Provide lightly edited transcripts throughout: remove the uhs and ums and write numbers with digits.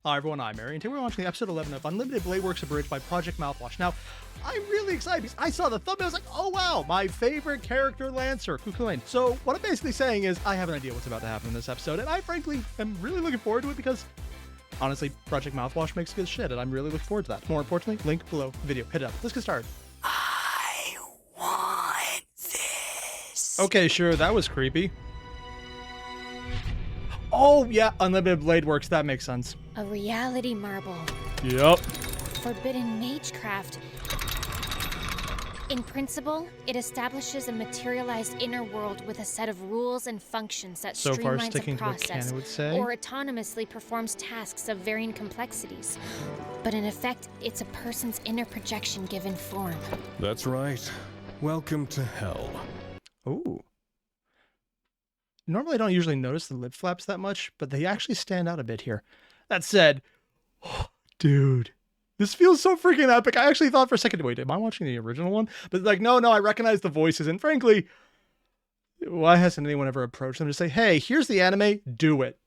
Hi everyone, I'm Airier, and today we're watching episode 11 of Unlimited Blade Works Abridged by Project Mouthwash. Now, I'm really excited because I saw the thumbnail, I was like, oh wow, my favorite character Lancer, Kukulane. So what I'm basically saying is, I have an idea what's about to happen in this episode, and I frankly am really looking forward to it because, honestly, Project Mouthwash makes good shit, and I'm really looking forward to that. More importantly, link below, video, hit it up. Let's get started. I want this. Okay, sure, that was creepy. Oh yeah, Unlimited Blade Works, that makes sense. A reality marble. Yep. Forbidden magecraft. In principle, it establishes a materialized inner world with a set of rules and functions that So far streamlines sticking a to what process Ken would say. or autonomously performs tasks of varying complexities. But in effect, it's a person's inner projection given form. That's right. Welcome to hell. Ooh. Normally I don't usually notice the lip flaps that much, but they actually stand out a bit here. That said, dude, this feels so freaking epic. I actually thought for a second, wait, am I watching the original one? But like, no, I recognize the voices. And frankly, why hasn't anyone ever approached them to say, hey, here's the anime, do it?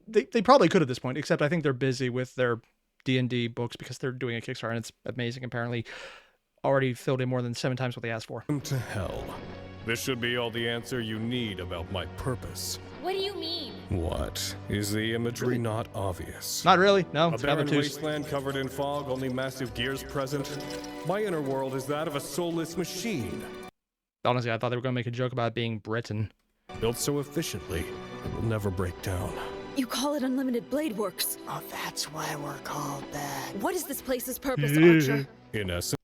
They probably could at this point, except I think they're busy with their D&D books because they're doing a Kickstarter and it's amazing. Apparently already filled in more than 7 times what they asked for. Welcome to hell. This should be all the answer you need about my purpose. What do you mean? What? Is the imagery not obvious? Not really, no. A It's barren obtuse. wasteland covered in fog, only massive gears present. My inner world is that of a soulless machine. Honestly, I thought they were going to make a joke about it being Britain. Built so efficiently, it will never break down. You call it Unlimited Blade Works. Oh, that's why we're called that. What is this place's purpose, Archer? In essence,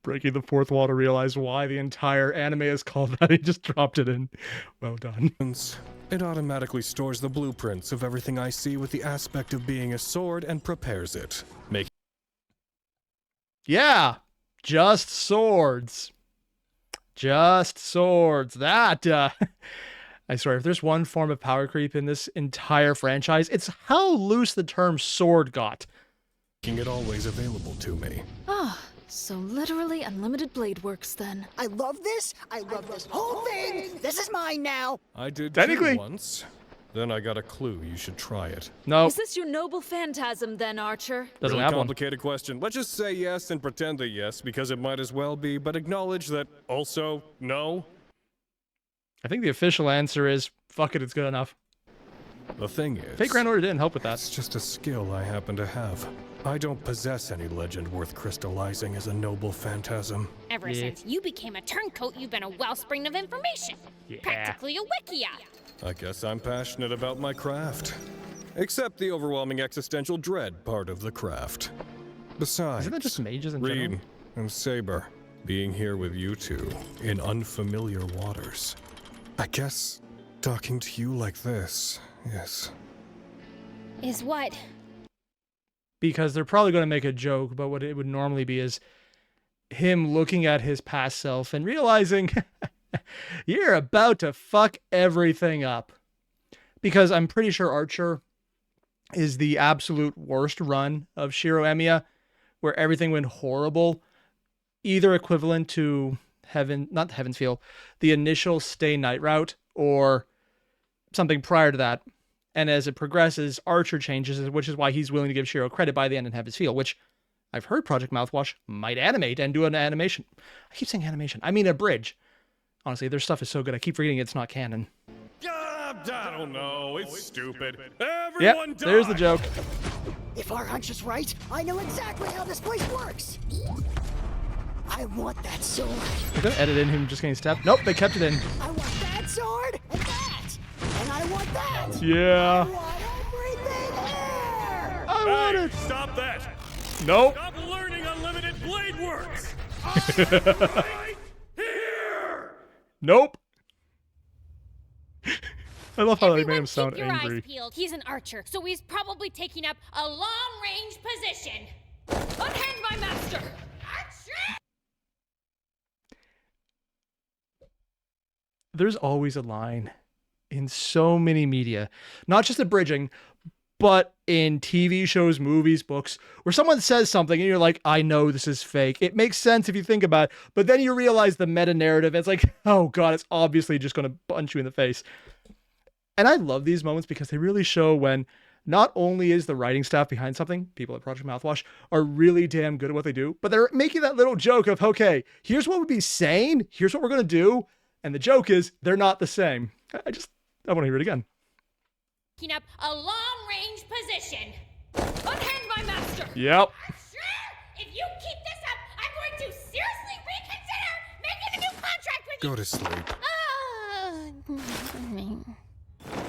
Breaking the fourth wall to realize why the entire anime is called that. He just dropped it in. Well done. it automatically stores the blueprints of everything I see with the aspect of being a sword and prepares it. Yeah, just swords. Just swords. That, I swear, if there's one form of power creep in this entire franchise, it's how loose the term sword got. Making it always available to me. Ah, so literally Unlimited Blade Works then. I love this. I love this whole thing. This is mine now. I did Technically. too once. Then I got a clue you should try it. No, Is this your noble phantasm then, Archer? doesn't Really have one. complicated question. Let's just say yes and pretend that yes, because it might as well be, but acknowledge that also no. I think the official answer is, fuck it, it's good enough. The thing is, Fate Grand Order didn't help with that. it's just a skill I happen to have. I don't possess any legend worth crystallizing as a noble phantasm. Ever Yeah. since you became a turncoat, you've been a wellspring of information. Yeah. Practically a wikia. I guess I'm passionate about my craft. Except the overwhelming existential dread part of the craft. Besides, Isn't that just mages in general? Reed and Saber, being here with you two in unfamiliar waters. I guess talking to you like this is... Is what? Because they're probably going to make a joke, but what it would normally be is him looking at his past self and realizing you're about to fuck everything up. Because I'm pretty sure Archer is the absolute worst run of Shiro Emiya, where everything went horrible, either equivalent to not Heaven's Feel, the initial Stay Night route, or something prior to that. And as it progresses, Archer changes, which is why he's willing to give Shiro credit by the end and have his feel, which I've heard Project Mouthwash might animate and do an animation. I keep saying animation. I mean a bridge. Honestly, their stuff is so good, I keep forgetting it's not canon. I don't know, it's stupid. Yep, Everyone there's the die! joke. If our hunch is right, I know exactly how this place works. I want that sword. They're going to edit in him just getting stabbed. Nope, they kept it in. I want that sword and that. And I want that. I Yeah. want everything here. I want Hey, it. stop that! Nope. Stop learning Unlimited Blade Works! Right here! Nope. I love how they Everyone made him sound keep your angry. eyes peeled. He's an archer, so he's probably taking up a long-range position. Unhand my master! Action! There's always a line in so many media, not just abridging, but in TV shows, movies, books, where someone says something and you're like, I know this is fake. It makes sense if you think about it, but then you realize the meta narrative. It's like, oh God, it's obviously just going to punch you in the face. And I love these moments because they really show when not only is the writing staff behind something, people at Project Mouthwash are really damn good at what they do, but they're making that little joke of, okay, here's what we'd be saying, here's what we're going to do, and the joke is they're not the same. I want to hear it again. Taking up a long-range position. Unhand my master. Yep. If you keep this up, I'm going to seriously reconsider making a new contract with you. Go to sleep.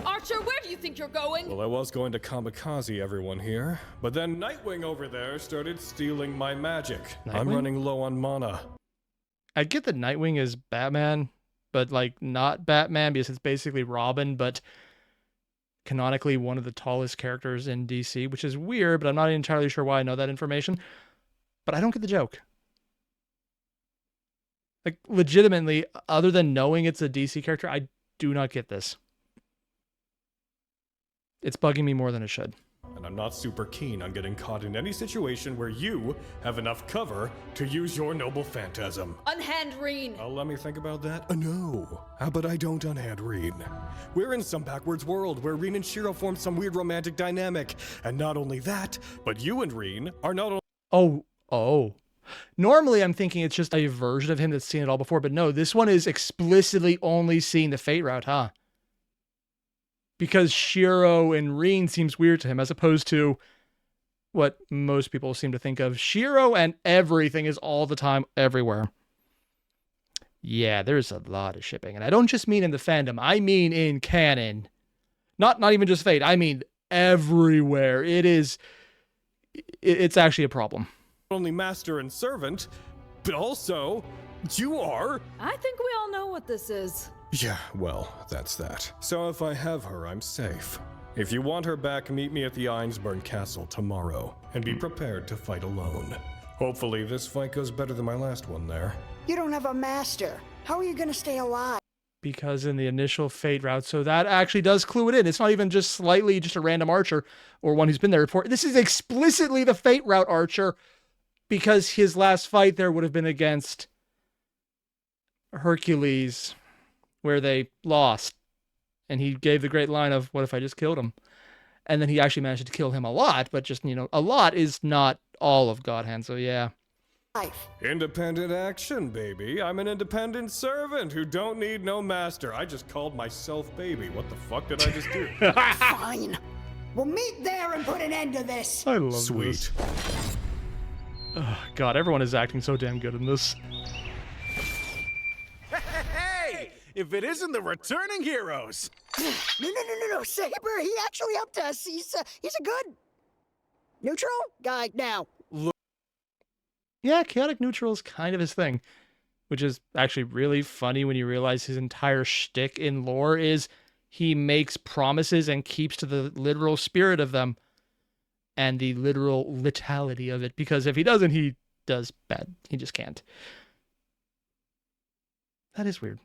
Archer, where do you think you're going? Well, I was going to kamikaze everyone here, but then Nightwing over there started stealing my magic. I'm Nightwing? running low on mana. I get that Nightwing is Batman, but like not Batman because it's basically Robin, but canonically one of the tallest characters in DC, which is weird, but I'm not entirely sure why I know that information. But I don't get the joke. Like, legitimately, other than knowing it's a DC character, I do not get this. It's bugging me more than it should. And I'm not super keen on getting caught in any situation where you have enough cover to use your noble phantasm. Unhand Reen. Oh, let me think about that. No. How about I don't unhand Reen? We're in some backwards world where Reen and Shiro form some weird romantic dynamic. And not only that, but you and Reen are not only... Oh. Normally, I'm thinking it's just a version of him that's seen it all before, but no, this one is explicitly only seeing the Fate route, huh? Because Shiro and Reen seems weird to him, as opposed to what most people seem to think of. Shiro and everything is all the time, everywhere. Yeah, there's a lot of shipping. And I don't just mean in the fandom, I mean in canon. Not even just Fate, I mean everywhere. It's actually a problem. only master and servant, but also, you are... I think we all know what this is. Yeah, well, that's that. So if I have her, I'm safe. If you want her back, meet me at the Einsburn Castle tomorrow, and be prepared to fight alone. Hopefully this fight goes better than my last one there. You don't have a master. How are you gonna stay alive? Because in the initial Fate route, so that actually does clue it in. It's not even just slightly just a random archer or one who's been there before. This is explicitly the Fate route archer, because his last fight there would have been against Hercules, where they lost. And he gave the great line of, what if I just killed him? And then he actually managed to kill him a lot, but just, a lot is not all of God Hand, so yeah. Independent action, baby. I'm an independent servant who don't need no master. I just called myself baby. What the fuck did I just do? Fine. We'll meet there and put an end to this. I love Sweet. this. Oh, God, everyone is acting so damn good in this. Hey! If it isn't the returning heroes! No. Saber, he actually upped us. He's a good neutral guy now. Yeah, chaotic neutral is kind of his thing, which is actually really funny when you realize his entire shtick in lore is he makes promises and keeps to the literal spirit of them and the literal letality of it, because if he doesn't, he does bad. He just can't. That is weird.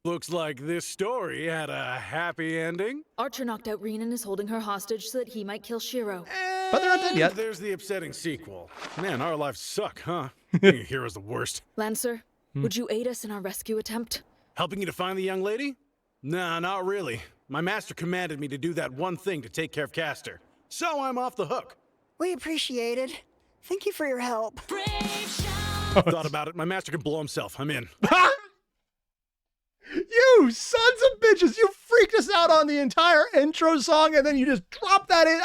Looks like this story had a happy ending. Archer knocked out Reen and is holding her hostage so that he might kill Shiro. But they're not dead yet. There's the upsetting sequel. Man, our lives suck, huh? Being a hero's the worst. Lancer, would you aid us in our rescue attempt? Helping you to find the young lady? Nah, not really. My master commanded me to do that one thing to take care of Castor. So I'm off the hook. We appreciate it. Thank you for your help. Thought about it. My master can blow himself. I'm in. You sons of bitches! You freaked us out on the entire intro song, and then you just drop that in.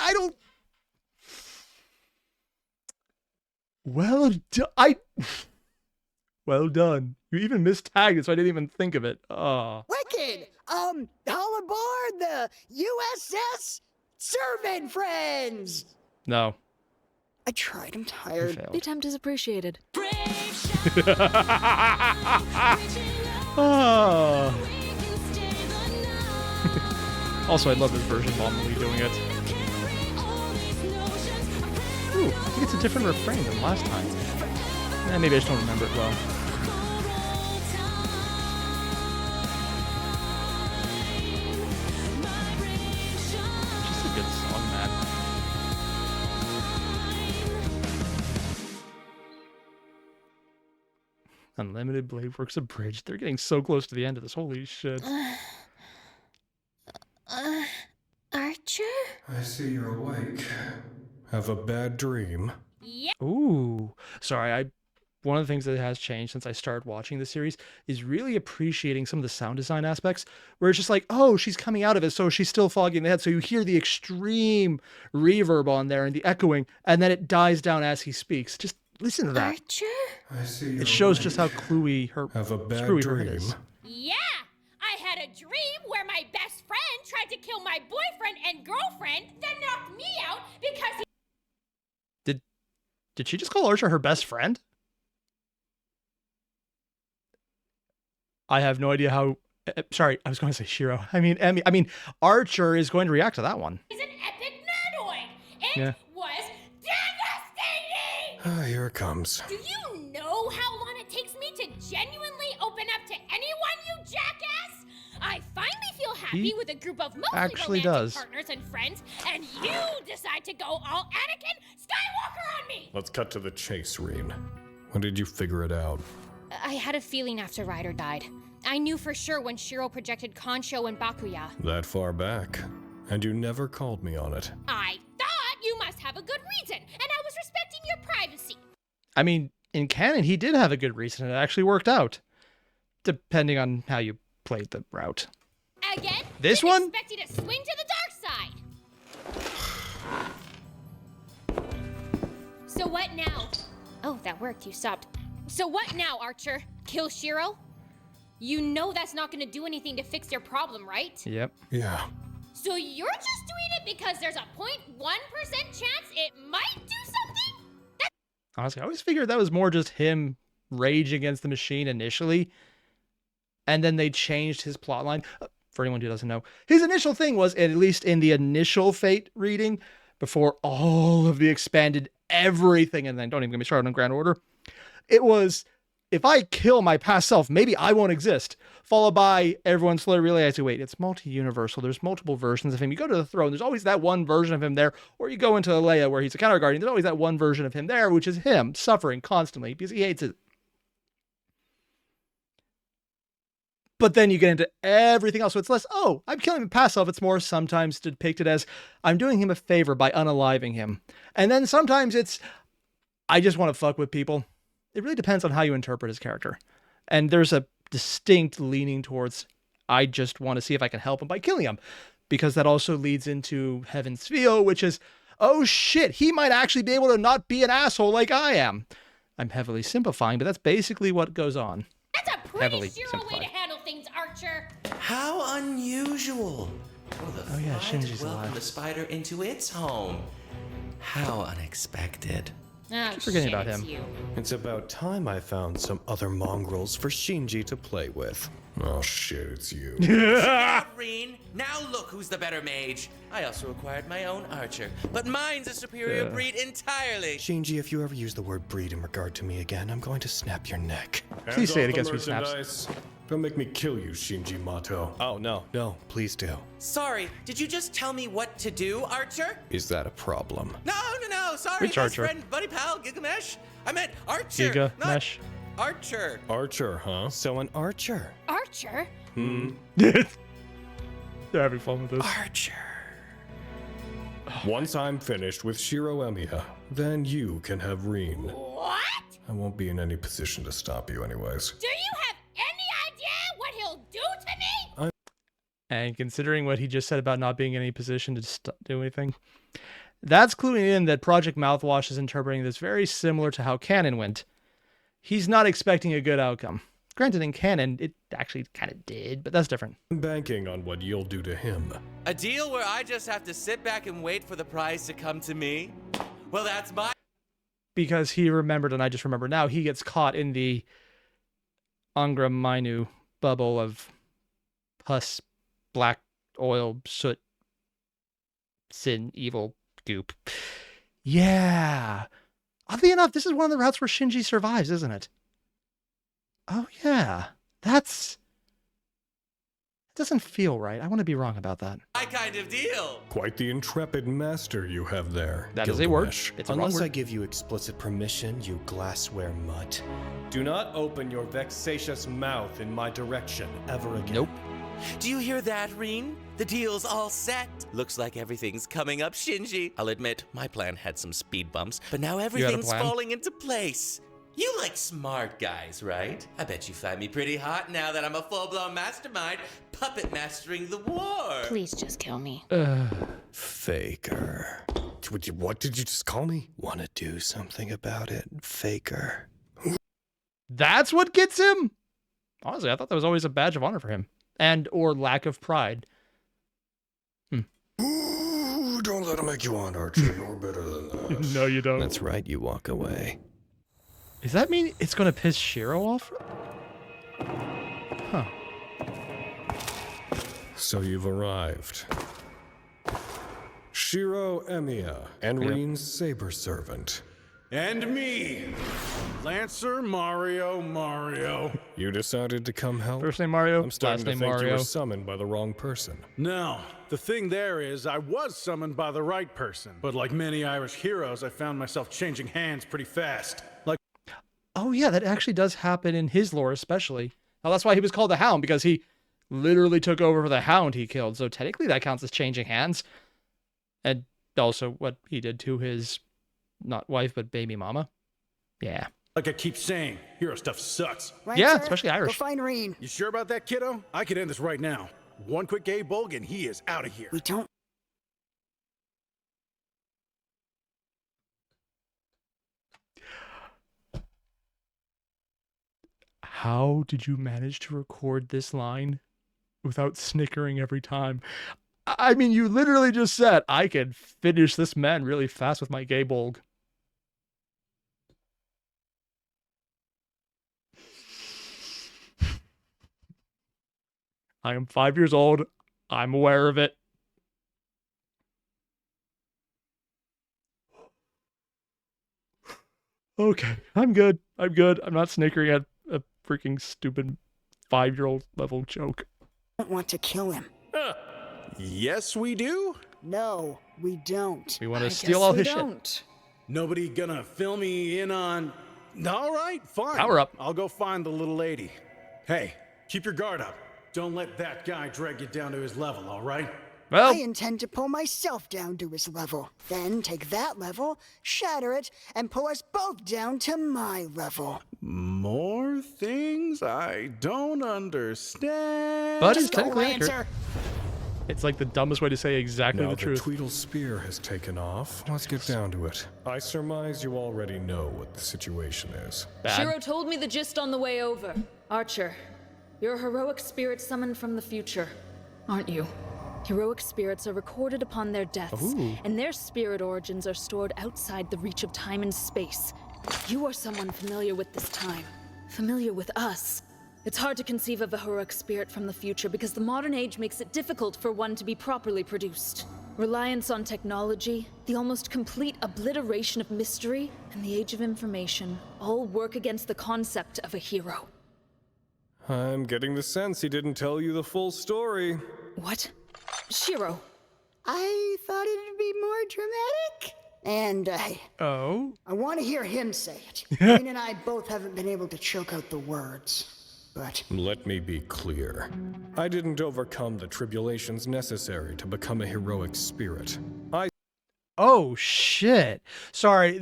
Well done. You even mistagged it, so I didn't even think of it. Oh. Wicked! All aboard the USS Servant Friends! No. I tried, I'm You tired. The failed. attempt is appreciated. Oh. Also, I love this version of Lee doing it. Ooh, I think it's a different refrain than last time. Maybe I just don't remember it well. Just a good song, man. Unlimited Blade Works Abridged. They're getting so close to the end of this. Holy shit. Archer? I see you're awake. Have a bad dream? Yeah. Ooh. Sorry, one of the things that has changed since I started watching the series is really appreciating some of the sound design aspects where it's just like, oh, she's coming out of it, so she's still foggy in the head. So you hear the extreme reverb on there and the echoing, and then it dies down as he speaks. Just listen to that. Archer? I see you're It shows awake. just how cluey her Have a bad screwy her head dream? is. Yeah. I had a dream where my best friend tried to kill my boyfriend and girlfriend, then knocked me out because he... Did she just call Archer her best friend? I have no idea how. Sorry, I was going to say Shiro. I mean, Emmy. I mean, Archer is going to react to that one. He's an epic nerdoid. It Yeah. was devastating! Here it comes. Do you know how long it takes me to genuinely open up to anyone, you jackass? I finally feel happy He with a group of mostly actually romantic does. partners and friends, and you decide to go all Anakin Skywalker on me! Let's cut to the chase, Reen. When did you figure it out? I had a feeling after Ryder died. I knew for sure when Shiro projected Konsho and Bakuya. That far back. And you never called me on it. I thought you must have a good reason, and I was respecting your privacy. I mean, in canon, he did have a good reason, and it actually worked out, depending on how you played the route. Again? This didn't one? expect you to swing to the dark side. So what now? Oh, that worked. You stopped. So what now, Archer? Kill Shiro? You know that's not gonna do anything to fix your problem, right? Yep. Yeah. So you're just doing it because there's a 0.1% chance it might do something? Honestly, I always figured that was more just him rage against the machine initially, and then they changed his plotline. For anyone who doesn't know, his initial thing was, at least in the initial Fate reading, before all of the expanded everything, and then don't even get me started on Grand Order, it was, if I kill my past self, maybe I won't exist. Followed by everyone slowly realizing, wait, it's multi-universal. There's multiple versions of him. You go to the throne, there's always that one version of him there. Or you go into Leia where he's a counter guardian. There's always that one version of him there, which is him suffering constantly because he hates it. But then you get into everything else. So it's less, oh, I'm killing my past self. It's more sometimes depicted as I'm doing him a favor by unaliving him. And then sometimes it's, I just want to fuck with people. It really depends on how you interpret his character. And there's a distinct leaning towards, I just want to see if I can help him by killing him. Because that also leads into Heaven's Feel, which is, oh shit, he might actually be able to not be an asshole like I am. I'm heavily simplifying, but that's basically what goes on. That's a pretty Heavily Shiro way simplified. to handle things, Archer. How unusual. For the Oh, yeah, fly to Shinji's welcome alive. the spider into its home. How unexpected. Oh, forgetting shit, about it's him. you. It's about time I found some other mongrels for Shinji to play with. Oh shit, it's you. Reen, now look who's the better mage. I also acquired my own archer, but mine's a superior breed entirely. Shinji, if you ever use the word breed in regard to me again, I'm going to snap your neck. Please say it against me, Snaps. Don't make me kill you, Shinji Mato. Oh, no, please do. Sorry, did you just tell me what to do, Archer? Is that a problem? No, sorry, Which best Archer? friend, buddy pal, Gilgamesh. I meant Archer, not Gigamesh. Archer. Archer, huh? So an archer. Archer? They're having fun with this. Archer. Once I'm finished with Shiro Emiya, then you can have Reen. What? I won't be in any position to stop you anyways. Do you have any idea what he'll do to me? And considering what he just said about not being in any position to do anything, that's cluing in that Project Mouthwash is interpreting this very similar to how canon went. He's not expecting a good outcome. Granted, in canon, it actually kind of did, but that's different. I'm banking on what you'll do to him. A deal where I just have to sit back and wait for the prize to come to me? Well, that's my... Because he remembered, and I just remember now, he gets caught in the Angra Mainyu bubble of pus, black oil, soot, sin, evil, goop. Yeah. Oddly enough, this is one of the routes where Shinji survives, isn't it? Oh, yeah. That doesn't feel right. I want to be wrong about that. My kind of deal. Quite the intrepid master you have there. That is a word. Gilgamesh. It's a wrong Unless I word. give you explicit permission, you glassware mutt. Do not open your vexatious mouth in my direction ever again. Nope. Do you hear that, Reen? The deal's all set. Looks like everything's coming up, Shinji. I'll admit, my plan had some speed bumps, but now everything's plan? falling into place. You like smart guys, right? I bet you find me pretty hot now that I'm a full-blown mastermind, puppet mastering the war. Please just kill me. Faker. What did you just call me? Want to do something about it, Faker? That's what gets him? Honestly, I thought that was always a badge of honor for him. And or lack of pride. Ooh, don't let him make you on, Archie. You're better than that. No, you don't. That's right, you walk away. Does that mean it's going to piss Shiro off? Huh. So you've arrived. Shiro Emiya, Enrine's Saber servant. And me, Lancer Mario. You decided to come help? First name Mario, I'm starting last to name think you Mario. were summoned by the wrong person. No, the thing there is, I was summoned by the right person. But like many Irish heroes, I found myself changing hands pretty fast. Like, Oh yeah, that actually does happen in his lore especially. Now that's why he was called the Hound, because he literally took over for the Hound he killed. So technically that counts as changing hands. And also what he did to his, not wife, but baby mama. Yeah. like I keep saying, hero stuff sucks. Right, Yeah, sir? especially Irish. Go find Reen. You sure about that, kiddo? I could end this right now. One quick gay bulg and he is out of here. We don't. How did you manage to record this line without snickering every time? I mean, you literally just said, I can finish this man really fast with my gay bulg. I am 5 years old. I'm aware of it. Okay, I'm good. I'm good. I'm not snickering at a freaking stupid 5-year-old level joke. Don't want to kill him. Yes, we do? No, we don't. We want to steal all his shit. Don't. Nobody gonna fill me in on... All right, fine. Power up. I'll go find the little lady. Hey, keep your guard up. Don't let that guy drag you down to his level, all right? Well, I intend to pull myself down to his level. Then take that level, shatter it, and pull us both down to my level. More things I don't understand. but it's Just go, technically accurate. Lancer. It's like the dumbest way to say exactly Now the the truth. Tweedle spear has taken off. Let's get down to it. I surmise you already know what the situation is. Bad. Shiro told me the gist on the way over. Archer, you're a heroic spirit summoned from the future, aren't you? Heroic spirits are recorded upon their deaths, Ooh. and their spirit origins are stored outside the reach of time and space. You are someone familiar with this time, familiar with us. It's hard to conceive of a heroic spirit from the future because the modern age makes it difficult for one to be properly produced. Reliance on technology, the almost complete obliteration of mystery, and the age of information all work against the concept of a hero. I'm getting the sense he didn't tell you the full story. What? Shiro, I thought it'd be more dramatic. And Oh? I want to hear him say it. Reen and I both haven't been able to choke out the words. But Let me be clear. I didn't overcome the tribulations necessary to become a heroic spirit. Oh, shit. Sorry,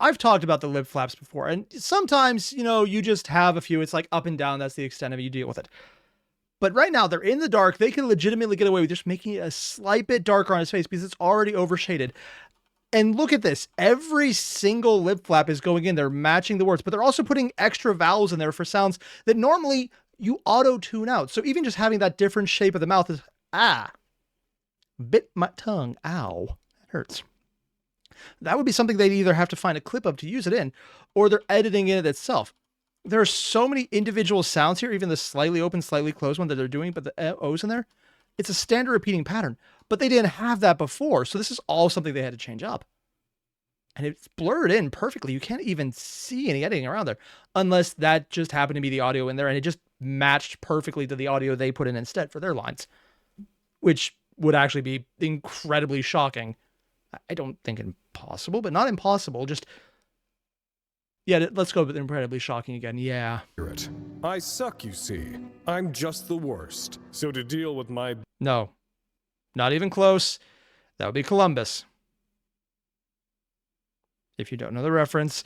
I've talked about the lip flaps before, and sometimes, you just have a few. It's like up and down. That's the extent of it. You deal with it. But right now, they're in the dark. They can legitimately get away with just making it a slight bit darker on his face because it's already overshaded. And look at this. Every single lip flap is going in. They're matching the words, but they're also putting extra vowels in there for sounds that normally you auto-tune out. So even just having that different shape of the mouth is, bit my tongue. Ow. That hurts. That would be something they'd either have to find a clip of to use it in, or they're editing in it itself. There are so many individual sounds here, even the slightly open, slightly closed one that they're doing, but the O's in there, it's a standard repeating pattern, but they didn't have that before. So this is all something they had to change up. And it's blurred in perfectly. You can't even see any editing around there unless that just happened to be the audio in there and it just matched perfectly to the audio they put in instead for their lines, which would actually be incredibly shocking. I don't think impossible, but not impossible. Just Yeah, let's go with incredibly shocking again. Yeah. I suck, you see. I'm just the worst. So to deal with my... No. Not even close. That would be Columbus. If you don't know the reference,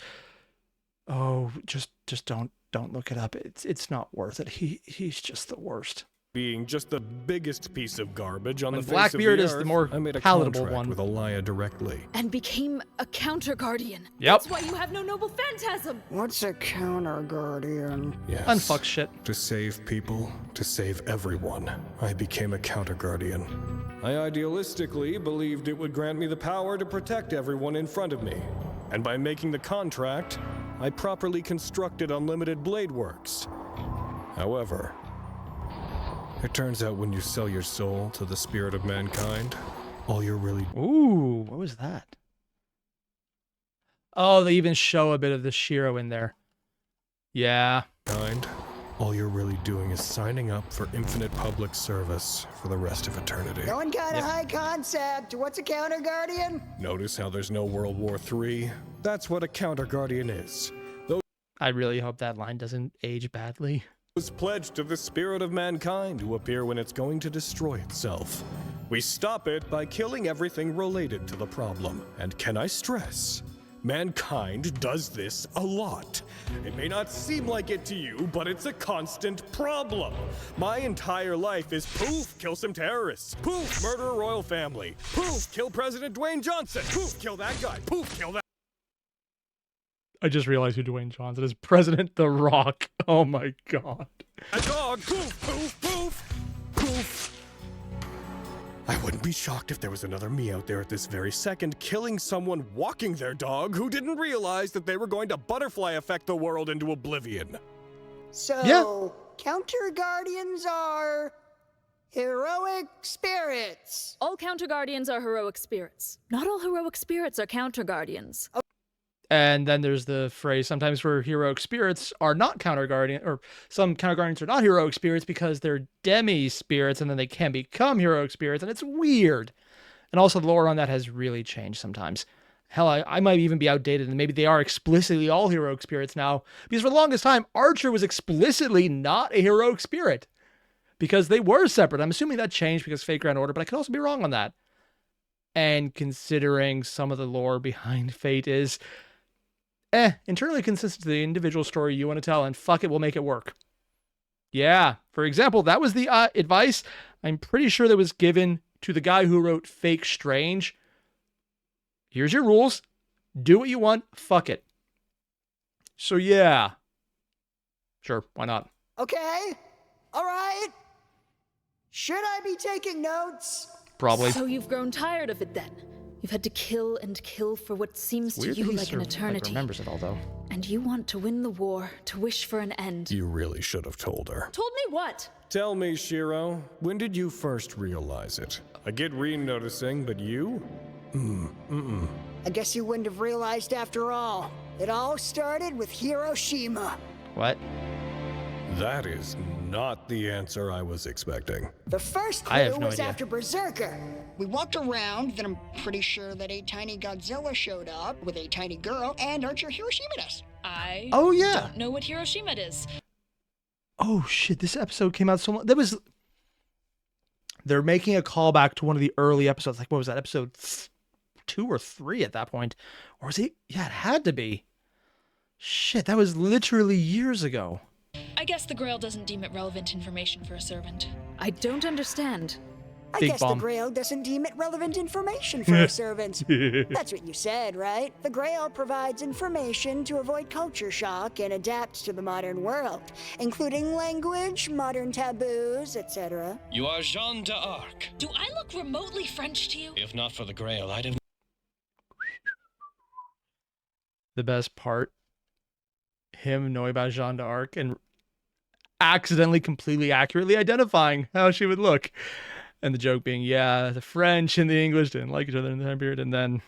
oh, just don't look it up. It's not worth it. He's just the worst. Being just the biggest piece of garbage on When the face Blackbeard of is the the earth, more I made a palatable contract one. with Alaya directly. And became a counter guardian. Yep. That's why you have no noble phantasm. What's a counter guardian? Yes. Unfuck shit. To save people, to save everyone, I became a counter guardian. I idealistically believed it would grant me the power to protect everyone in front of me. And by making the contract, I properly constructed unlimited blade works. However, it turns out when you sell your soul to the spirit of mankind, all you're really... Ooh, what was that? Oh, they even show a bit of the Shiro in there. Yeah. All you're really doing is signing up for infinite public service for the rest of eternity. Going kind of high concept. What's a counter guardian? Notice how there's no World War III? That's what a counter guardian is. I really hope that line doesn't age badly. Those pledged to the spirit of mankind who appear when it's going to destroy itself. We stop it by killing everything related to the problem. And can I stress, mankind does this a lot. It may not seem like it to you, but it's a constant problem. My entire life is poof, kill some terrorists. Poof, murder a royal family. Poof, kill President Dwayne Johnson. Poof, kill that guy. Poof, kill that. I just realized who Dwayne Johnson is. President The Rock. Oh my god. A dog. Poof, poof, poof, poof. I wouldn't be shocked if there was another me out there at this very second killing someone walking their dog who didn't realize that they were going to butterfly affect the world into oblivion. So, counter guardians are heroic spirits. All counter guardians are heroic spirits. Not all heroic spirits are counter guardians. And then there's the phrase sometimes where heroic spirits are not counter guardian, or some counter guardians are not heroic spirits because they're demi spirits and then they can become heroic spirits, and it's weird. And also the lore on that has really changed sometimes. Hell, I might even be outdated and maybe they are explicitly all heroic spirits now, because for the longest time, Archer was explicitly not a heroic spirit because they were separate. I'm assuming that changed because Fate Grand Order, but I could also be wrong on that. And considering some of the lore behind Fate is internally consistent to the individual story you want to tell, and fuck it, we'll make it work. Yeah, for example, that was the advice I'm pretty sure that was given to the guy who wrote Fake Strange. Here's your rules. Do what you want. Fuck it. So yeah. Sure, why not? Okay. All right. Should I be taking notes? Probably. So you've grown tired of it then? You've had to kill and kill for what seems to you like an eternity. Remembers it all though. And you want to win the war, to wish for an end. You really should have told her. Told me what? Tell me, Shiro, when did you first realize it? I get noticing, but you? I guess you wouldn't have realized after all. It all started with Hiroshima. What? That is not the answer I was expecting. The first I have clue no was idea. after Berserker. We walked around, then I'm pretty sure that a tiny Godzilla showed up with a tiny girl, and Archer Hiroshima does. I Oh yeah. don't know what Hiroshima is. Oh shit, this episode came out so long. They're making a callback to one of the early episodes. Like, what was that, episode 2 or 3 at that point? Or was it? Yeah, it had to be. Shit, that was literally years ago. I guess the Grail doesn't deem it relevant information for a servant. I don't understand. I Big guess bomb. the Grail doesn't deem it relevant information for a servant. That's what you said, right? The Grail provides information to avoid culture shock and adapt to the modern world, including language, modern taboos, etc. You are Jeanne d'Arc. Do I look remotely French to you? If not for the Grail, I'd have... The best part, him knowing about Jeanne d'Arc and accidentally completely accurately identifying how she would look. And the joke being, yeah, the French and the English didn't like each other in the time period. And then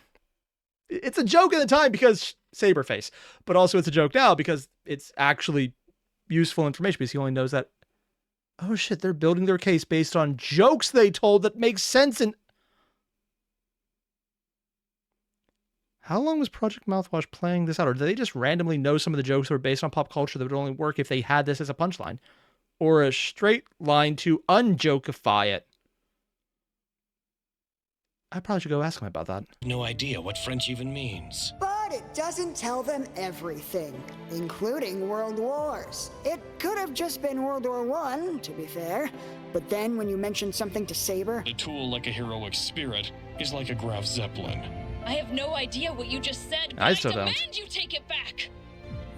it's a joke at the time because Saber face, but also it's a joke now because it's actually useful information because he only knows that, oh shit, they're building their case based on jokes they told that make sense. And How long was Project Mouthwash playing this out? Or did they just randomly know some of the jokes that were based on pop culture that would only work if they had this as a punchline? Or a straight line to unjokify it? I probably should go ask him about that. No idea what French even means. But it doesn't tell them everything, including World Wars. It could have just been World War I, to be fair. But then when you mention something to Saber... A tool like a heroic spirit is like a Graf Zeppelin. I have no idea what you just said, but I still demand don't. you take it back.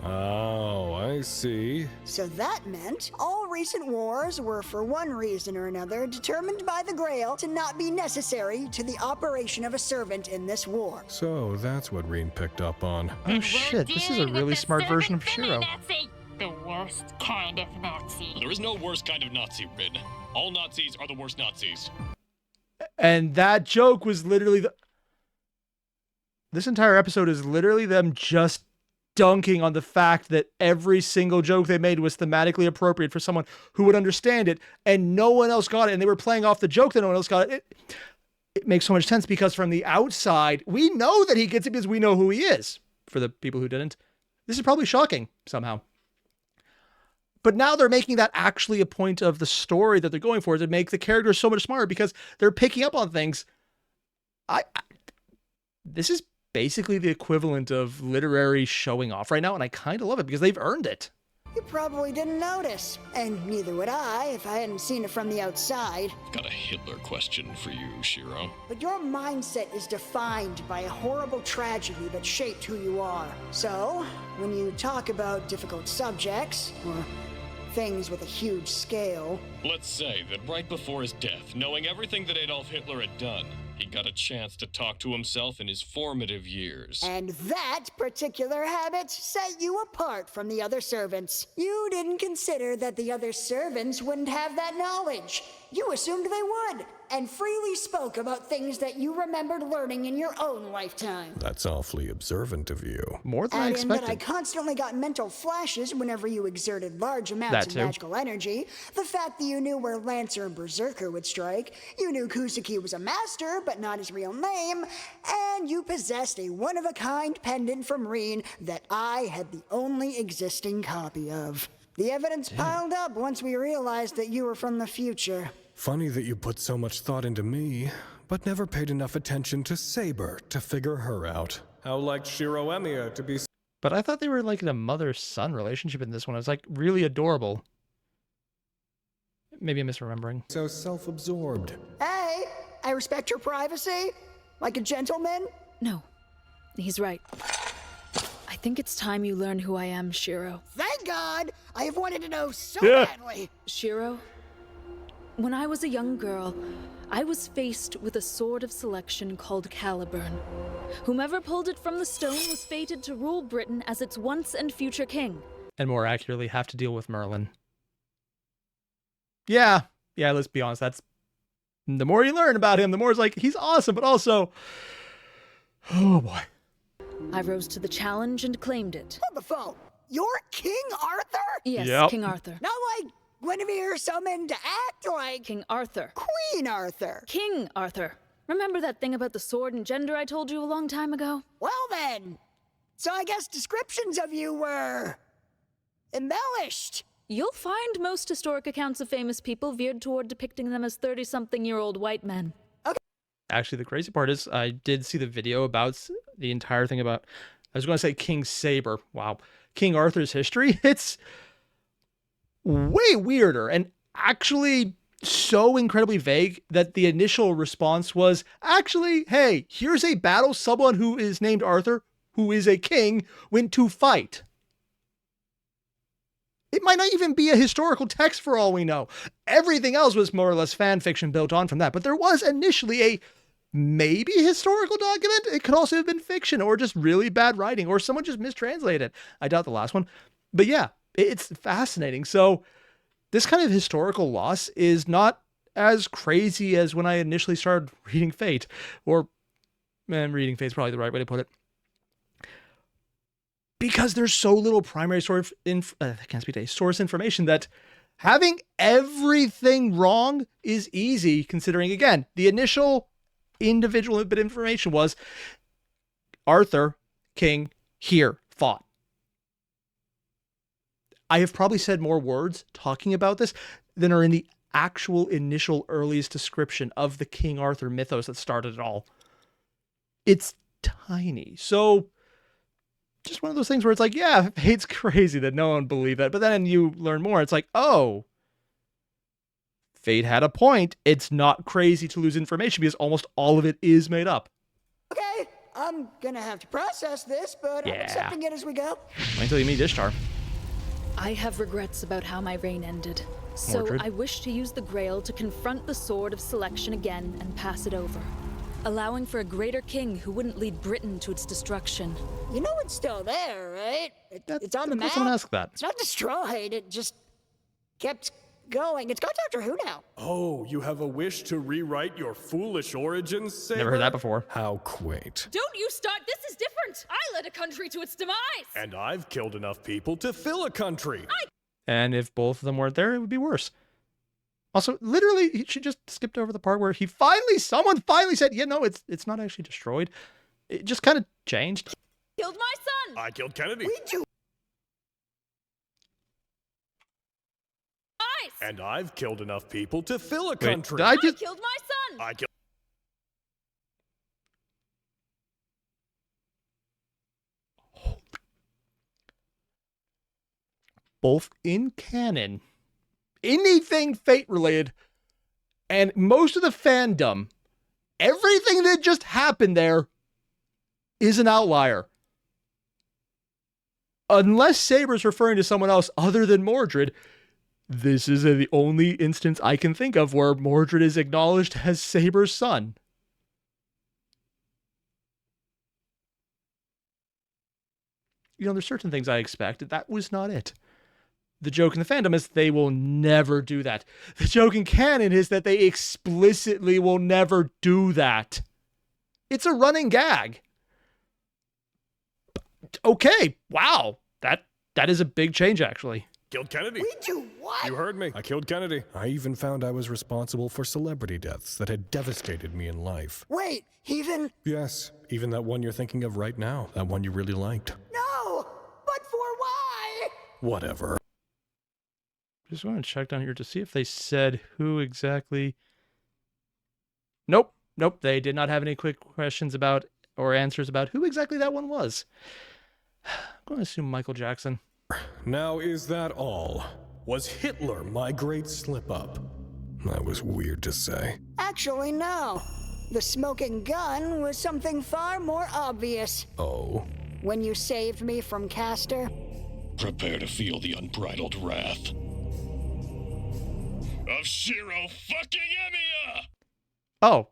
Oh, I see. So that meant all recent wars were, for one reason or another, determined by the Grail to not be necessary to the operation of a servant in this war. So that's what Reen picked up on. Oh shit, this is a really smart version of Shiro. The worst kind of Nazi. There is no worst kind of Nazi, Rin. All Nazis are the worst Nazis. And that joke was literally this entire episode is literally them just dunking on the fact that every single joke they made was thematically appropriate for someone who would understand it, and no one else got it, and they were playing off the joke that no one else got it. It makes so much sense because from the outside, we know that he gets it because we know who he is. For the people who didn't, this is probably shocking somehow. But now they're making that actually a point of the story that they're going for, to make the characters so much smarter because they're picking up on things. This is basically the equivalent of literary showing off right now, and I kind of love it because they've earned it. You probably didn't notice, and neither would I if I hadn't seen it from the outside. Got a Hitler question for you, Shiro. But your mindset is defined by a horrible tragedy that shaped who you are. So, when you talk about difficult subjects, or things with a huge scale... Let's say that right before his death, knowing everything that Adolf Hitler had done, he got a chance to talk to himself in his formative years. And that particular habit set you apart from the other servants. You didn't consider that the other servants wouldn't have that knowledge. You assumed they would, and freely spoke about things that you remembered learning in your own lifetime. That's awfully observant of you. More than I And expected. that I constantly got mental flashes whenever you exerted large amounts of magical energy. The fact that you knew where Lancer and Berserker would strike. You knew Kusaki was a master, but not his real name. And you possessed a one-of-a-kind pendant from Reen that I had the only existing copy of. The evidence piled up once we realized that you were from the future. Funny that you put so much thought into me, but never paid enough attention to Saber to figure her out. How like Shiro Emiya to be... But I thought they were like in a mother-son relationship in this one. It was like really adorable. Maybe I'm misremembering. so self-absorbed. Hey, I respect your privacy. Like a gentleman. No, he's right. I think it's time you learn who I am, Shiro. Thank God! I have wanted to know so badly. Shiro, when I was a young girl, I was faced with a sword of selection called Caliburn. Whomever pulled it from the stone was fated to rule Britain as its once and future king. And more accurately, have to deal with Merlin. Yeah, let's be honest. That's the more you learn about him, the more it's like, he's awesome, but also, oh boy. I rose to the challenge and claimed it. Hold the phone. You're King Arthur? Yes, Yep. King Arthur. Not like Guinevere summoned to act, like King Arthur. Queen Arthur. King Arthur. Remember that thing about the sword and gender I told you a long time ago? Well then, so I guess descriptions of you were embellished. You'll find most historic accounts of famous people veered toward depicting them as 30-something-year-old white men. Actually, the crazy part is I did see the video about the entire thing about, I was going to say King Saber. Wow. King Arthur's history. It's way weirder and actually so incredibly vague that the initial response was actually, hey, here's a battle someone who is named Arthur, who is a king, went to fight. It might not even be a historical text for all we know. Everything else was more or less fan fiction built on from that. But there was initially a maybe historical document. It could also have been fiction or just really bad writing or someone just mistranslated it. I doubt the last one. But yeah, it's fascinating. So this kind of historical loss is not as crazy as when I initially started reading Fate. Or, reading Fate's probably the right way to put it. Because there's so little primary source source information that having everything wrong is easy, considering, again, the initial individual bit of information was Arthur, King, here, fought. I have probably said more words talking about this than are in the actual initial earliest description of the King Arthur mythos that started it all. It's tiny. So just one of those things where it's like, yeah, Fate's crazy that no one believed that. But then you learn more. It's like, oh, Fate had a point. It's not crazy to lose information because almost all of it is made up. Okay, I'm gonna have to process this, but I'm accepting it as we go. Wait until you meet Ishtar. I have regrets about how my reign ended. So Mordred. I wish to use the Grail to confront the Sword of Selection again and pass it over, allowing for a greater king who wouldn't lead Britain to its destruction. You know it's still there, right? It's on the map. Someone asked that. It's not destroyed. It just kept going. It's got Doctor Who now. Oh, you have a wish to rewrite your foolish origins, Saber? Never heard that before. How quaint. Don't you start! This is different! I led a country to its demise! And I've killed enough people to fill a country. And if both of them weren't there, it would be worse. Also, literally, she just skipped over the part where someone finally said, yeah, no, it's not actually destroyed. It just kind of changed. Killed my son! I killed Kennedy. And I've killed enough people to fill a country. Did I just... Killed my son! I killed... Both in canon, anything Fate related, and most of the fandom, everything that just happened there is an outlier. Unless Saber's referring to someone else other than Mordred, this is the only instance I can think of where Mordred is acknowledged as Saber's son. You know, there's certain things I expect. That was not it. The joke in the fandom is they will never do that. The joke in canon is that they explicitly will never do that. It's a running gag. Okay, wow. That is a big change, actually. Killed Kennedy. We do what? You heard me. I killed Kennedy. I even found I was responsible for celebrity deaths that had devastated me in life. Wait, even? Yes, even that one you're thinking of right now. That one you really liked. No! But for why? Whatever. Just want to check down here to see if they said who exactly. Nope. They did not have any quick questions about or answers about who exactly that one was. I'm going to assume Michael Jackson. Now, is that all? Was Hitler my great slip-up? That was weird to say. Actually, no. The smoking gun was something far more obvious. Oh? When you saved me from Castor. Prepare to feel the unbridled wrath of Shiro fucking Emiya! Oh.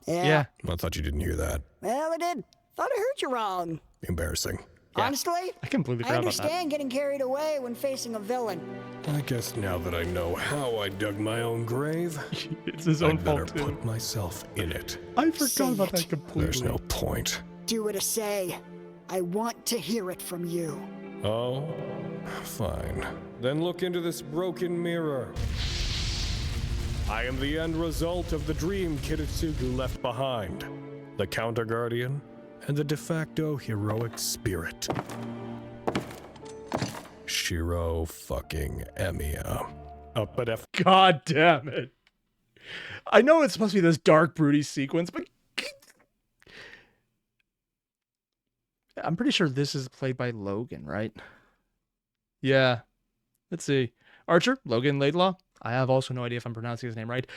Yeah. I thought you didn't hear that. Well, I did. Thought I heard you wrong. Embarrassing. Yeah. Honestly, I completely I forgot about that. understand getting carried away when facing a villain. I guess now that I know how I dug my own grave, It's his own I'd better fault, too. put myself in it. I forgot Say about it. that completely. There's no point. Do what I say. I want to hear it from you. Oh? Fine. Then look into this broken mirror. I am the end result of the dream Kiritsugu left behind. The Counter Guardian and the de facto heroic spirit. Shiro fucking Emiya. Up at F. God damn it. I know it's supposed to be this dark, broody sequence, but I'm pretty sure this is played by Logan, right? Yeah. Let's see. Archer, Logan Laidlaw. I have also no idea if I'm pronouncing his name right.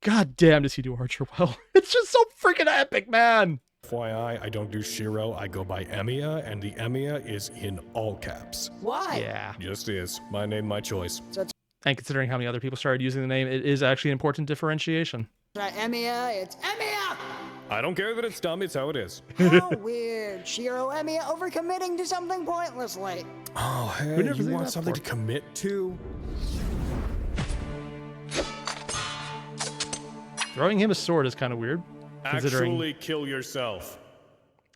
God damn, does he do Archer well? It's just so freaking epic, man. FYI, I don't do Shiro, I go by Emiya, and the Emiya is in all caps. Why? Yeah. Just is. My name, my choice. And considering how many other people started using the name, it is actually an important differentiation. Not Emiya, it's Emiya! I don't care that it's dumb, it's how it is. How weird. Shiro Emiya overcommitting to something pointlessly. Oh, hey, never you seen want that something to before. commit to? Throwing him a sword is kind of weird. Considering... Actually kill yourself.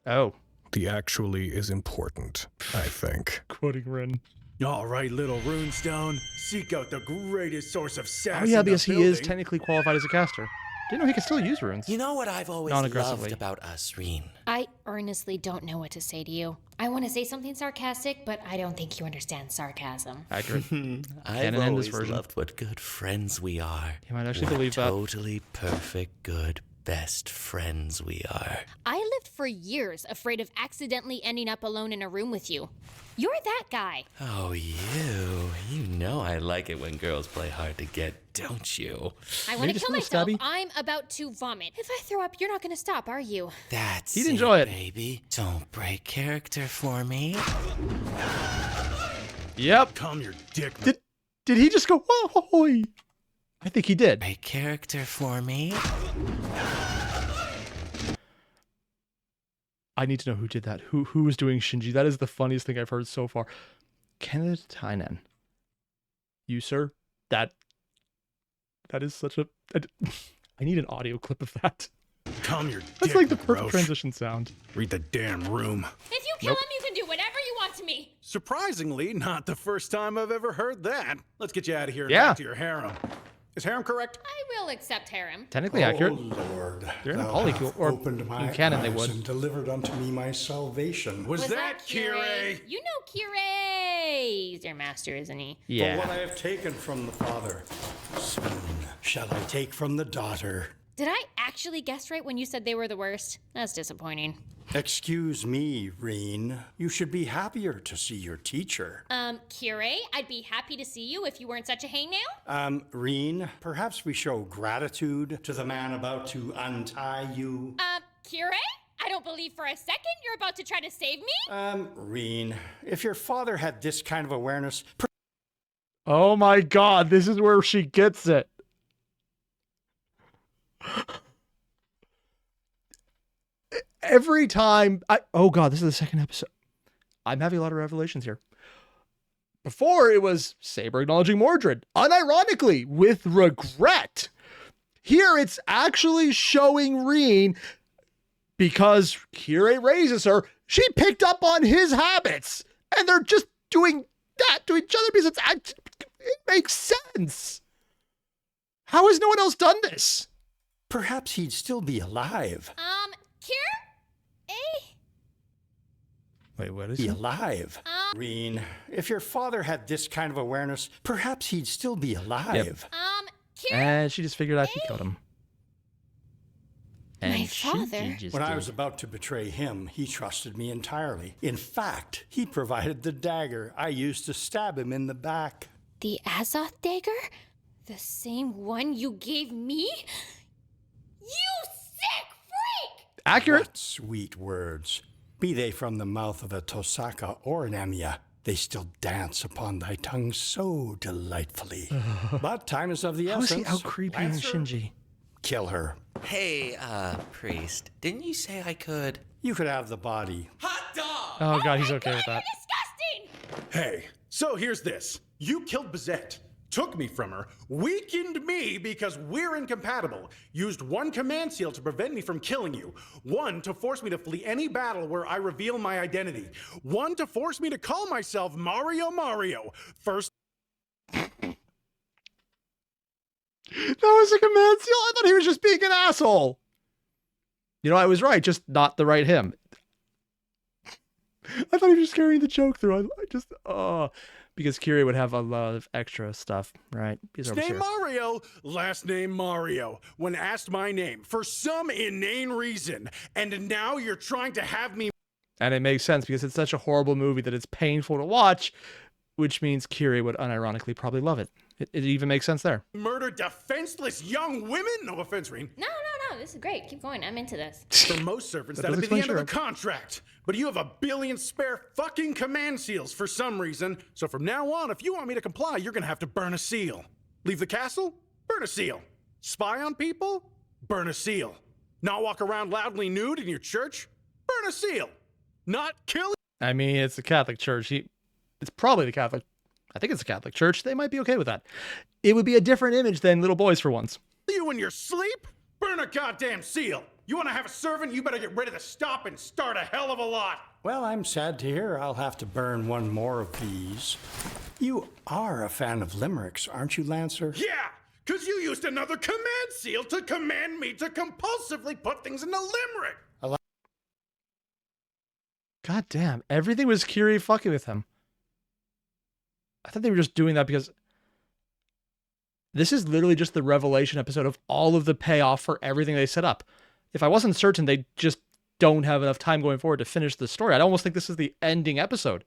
Oh. The actually is important, I think. Quoting Rin. All right, little runestone, seek out the greatest source of sass. Oh yeah, in the because he is building. technically qualified as a caster. Didn't know he could still use runes. You know what I've always Non-aggressively. loved about us, Reen? I earnestly don't know what to say to you. I want to say something sarcastic, but I don't think you understand sarcasm. Accurate. I've Canon in this always version. loved what good friends we are. You might actually What believe that. totally perfect, good, best friends we are. I lived for years afraid of accidentally ending up alone in a room with you. You're that guy. Oh, you. You know I like it when girls play hard to get, don't you? I want to just kill a little myself. stabby. I'm about to vomit. If I throw up, you're not going to stop, are you? That's He'd enjoy it. baby. Don't break character for me. Yep. Calm your dick. Did he just go, oh, I think he did. Break character for me. I need to know who did that. Who was doing Shinji? That is the funniest thing I've heard so far. Kenneth Tynan. You, sir? That is such a... I need an audio clip of that. Calm your That's dick, like the perfect Roche. transition sound. Read the damn room. If you kill him, you can do whatever you want to me. Surprisingly, not the first time I've ever heard that. Let's get you out of here and Yeah. back to your harem. Is harem correct? I will accept harem. Technically accurate. Lord, You're in a thou polycule, hast or opened my in canon they eyes would. and delivered unto me my salvation. Was that Kirei? You know Kirei. He's your master, isn't he? Yeah. For what I have taken from the father, soon shall I take from the daughter. Did I actually guess right when you said they were the worst? That's disappointing. Excuse me, Reen. You should be happier to see your teacher. Kirei, I'd be happy to see you if you weren't such a hangnail. Reen, perhaps we show gratitude to the man about to untie you. Kirei? I don't believe for a second you're about to try to save me. Reen, if your father had this kind of awareness, Oh my god, this is where she gets it. Every time oh god, this is the second episode. I'm having a lot of revelations here. Before it was Saber acknowledging Mordred, unironically, with regret. Here it's actually showing Reen because Kirei raises her. She picked up on his habits, and they're just doing that to each other because it makes sense. How has no one else done this? perhaps he'd still be alive. Wait, what is Be he? alive. Reen, if your father had this kind of awareness, perhaps he'd still be alive. And she just figured out he killed him. My father? Shinji just When I did. was about to betray him, he trusted me entirely. In fact, he provided the dagger I used to stab him in the back. The Azoth dagger? The same one you gave me? You sick freak! Accurate. What sweet words. Be they from the mouth of a Tosaka or an Emiya, they still dance upon thy tongue so delightfully. But time is of the How is essence. he out creeping Lancer, Shinji? Kill her. Hey, priest, didn't you say I could? You could have the body. Hot dog! Oh god, he's okay with that. Disgusting! Hey, so here's this. You killed Bazette, took me from her, weakened me because we're incompatible, used one command seal to prevent me from killing you, one to force me to flee any battle where I reveal my identity, one to force me to call myself Mario. First. That was a command seal? I thought he was just being an asshole. You know, I was right, just not the right him. I thought he was just carrying the joke through. I just, because Kirei would have a lot of extra stuff, right? He's over Name here. Mario, last name Mario, when asked my name for some inane reason, and now you're trying to have me. And it makes sense because it's such a horrible movie that it's painful to watch, which means Kirei would unironically probably love it. It even makes sense there. Murder defenseless young women? No offense, Reen. No, this is great. Keep going. I'm into this. For most servants, That that'd does be the explain end of the contract. But you have a billion spare fucking command seals for some reason. So from now on, if you want me to comply, you're gonna have to burn a seal. Leave the castle? Burn a seal. Spy on people? Burn a seal. Not walk around loudly nude in your church? Burn a seal. Not kill I mean, it's the Catholic Church. It's probably the Catholic. I think it's the Catholic Church. They might be okay with that. It would be a different image than little boys for once. you in your sleep? Burn a goddamn seal. You want to have a servant? You better get ready to stop and start a hell of a lot. Well, I'm sad to hear I'll have to burn one more of these. You are a fan of limericks, aren't you, Lancer? Yeah, Because you used another command seal to command me to compulsively put things in a limerick. God damn. Everything was Kiri fucking with him. I thought they were just doing that because this is literally just the revelation episode of all of the payoff for everything they set up. If I wasn't certain, they just don't have enough time going forward to finish the story. I'd almost think this is the ending episode.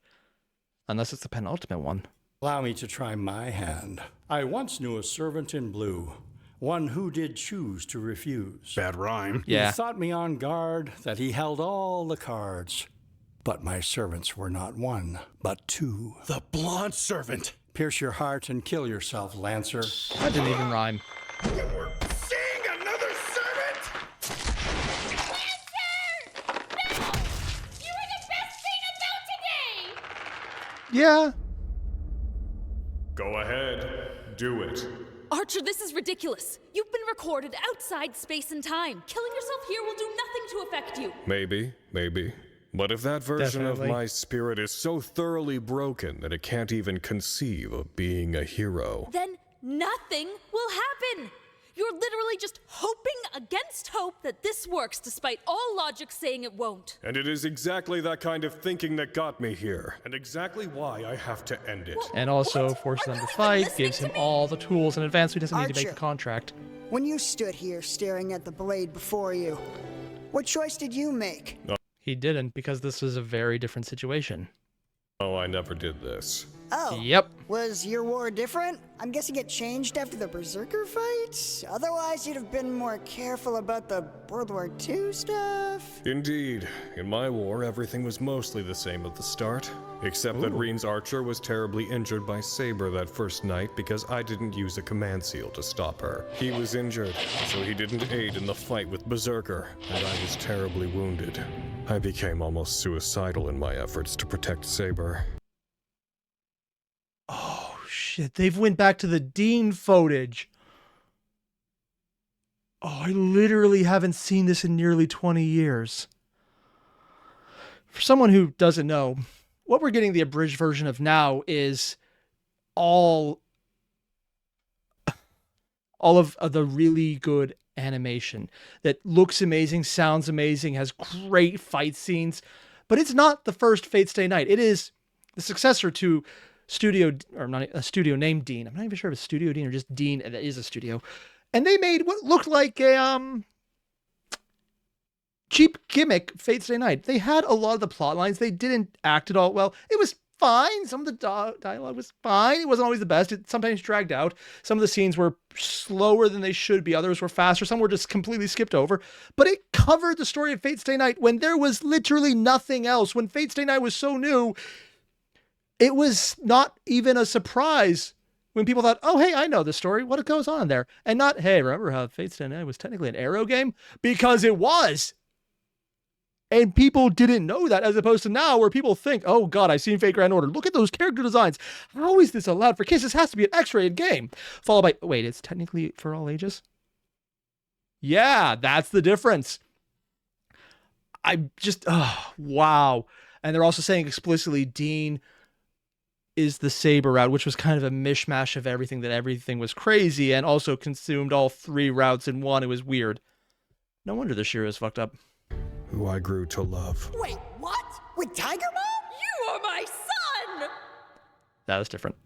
Unless it's the penultimate one. Allow me to try my hand. I once knew a servant in blue, one who did choose to refuse. Bad rhyme. Yeah. He thought me on guard that he held all the cards. But my servants were not one, but two. The blonde servant. Pierce your heart and kill yourself, Lancer. That didn't even rhyme. We're seeing another servant? Lancer! No! You were the best thing about today! Yeah. Go ahead. Do it. Archer, this is ridiculous. You've been recorded outside space and time. Killing yourself here will do nothing to affect you. Maybe. But if that version Definitely. of my spirit is so thoroughly broken that it can't even conceive of being a hero, Then nothing will happen. You're literally just hoping against hope that this works despite all logic saying it won't. and it is exactly that kind of thinking that got me here, and exactly why I have to end it. And also forces them to fight, gives him all the tools in advance so he doesn't need to make Archer. the contract. When you stood here staring at the blade before you, what choice did you make? He didn't because this was a very different situation. Oh, I never did this. Oh. Yep. Was your war different? I'm guessing it changed after the Berserker fight? Otherwise, you'd have been more careful about the World War II stuff? Indeed. In my war, everything was mostly the same at the start, except that Reen's archer was terribly injured by Saber that first night because I didn't use a command seal to stop her. He was injured, so he didn't aid in the fight with Berserker, and I was terribly wounded. I became almost suicidal in my efforts to protect Saber. Oh, shit. They've went back to the Deen footage. Oh, I literally haven't seen this in nearly 20 years. For someone who doesn't know, what we're getting the abridged version of now is all of the really good animation that looks amazing, sounds amazing, has great fight scenes, but it's not the first FateStay night. It is the successor to studio, or not a studio named Deen. I'm not even sure if it's Studio Deen or just Deen. That is a studio. And they made what looked like a cheap gimmick FateStay night. They had a lot of the plot lines. They didn't act at all well. It was fine. Some of the dialogue was fine. It wasn't always the best. It sometimes dragged out. Some of the scenes were slower than they should be. Others were faster. Some were just completely skipped over. But it covered the story of FateStay night when there was literally nothing else. When FateStay night was so new, it was not even a surprise when people thought, oh, hey, I know the story. What goes on there? And not, hey, remember how FateStay night was technically an Arrow game? Because it was. And people didn't know that, as opposed to now where people think, oh, God, I've seen Fate Grand Order. Look at those character designs. How is this allowed for kids? This has to be an X-rated game. Followed by, wait, it's technically for all ages? Yeah, that's the difference. I just, oh, wow. And they're also saying explicitly Deen is the Saber route, which was kind of a mishmash of everything, that everything was crazy and also consumed all three routes in one. It was weird. No wonder the Shiro is fucked up. Who I grew to love. Wait, what? With Tiger Mom? You are my son! That was different.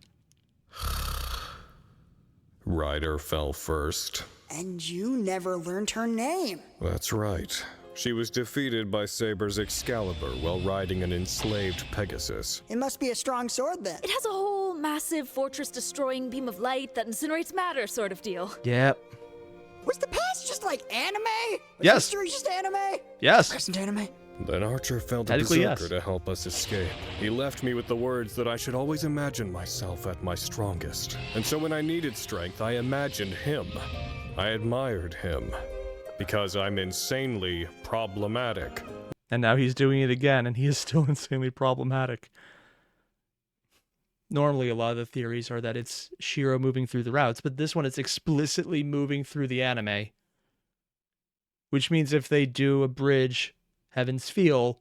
Ryder fell first. And you never learned her name. That's right. She was defeated by Saber's Excalibur while riding an enslaved Pegasus. It must be a strong sword then. It has a whole massive fortress-destroying beam of light that incinerates matter sort of deal. Yep. Was the past just like anime? Was Yes. history just anime? Yes. Present anime? Then Archer fell to Technically, Berserker yes. to help us escape. He left me with the words that I should always imagine myself at my strongest. And so when I needed strength, I imagined him. I admired him. Because I'm insanely problematic. And now he's doing it again, and he is still insanely problematic. Normally, a lot of the theories are that it's Shiro moving through the routes, but this one is explicitly moving through the anime. Which means if they do abridge Heaven's Feel,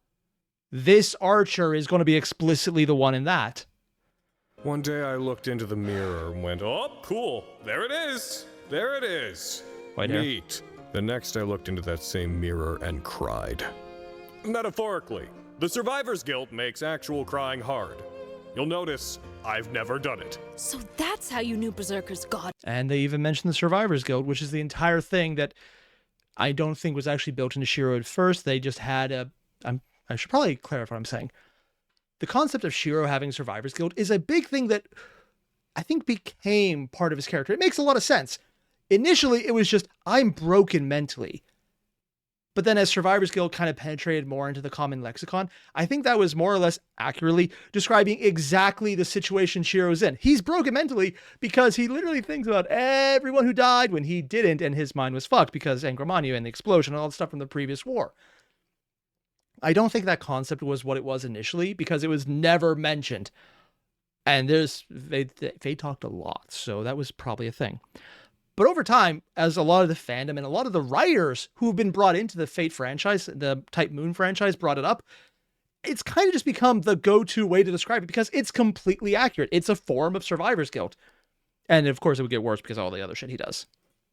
this Archer is going to be explicitly the one in that. One day I looked into the mirror and went, oh, cool, there it is. there it is. White hair. Neat. The next I looked into that same mirror and cried. Metaphorically, the survivor's guilt makes actual crying hard. You'll notice I've never done it. So that's how you knew Berserker's god. And they even mentioned the Survivors Guild, which is the entire thing that I don't think was actually built into Shiro at first. They just had I should probably clarify what I'm saying. The concept of Shiro having Survivors Guild is a big thing that I think became part of his character. It makes a lot of sense. Initially, it was just, I'm broken mentally. But then as Survivors Guild kind of penetrated more into the common lexicon, I think that was more or less accurately describing exactly the situation Shiro's in. He's broken mentally because he literally thinks about everyone who died when he didn't, and his mind was fucked because Angramanu and the explosion and all the stuff from the previous war. I don't think that concept was what it was initially because it was never mentioned. And they talked a lot, so that was probably a thing. But over time, as a lot of the fandom and a lot of the writers who have been brought into the Fate franchise, the Type Moon franchise, brought it up, it's kind of just become the go-to way to describe it because it's completely accurate. It's a form of Survivor's Guilt. And of course, it would get worse because of all the other shit he does.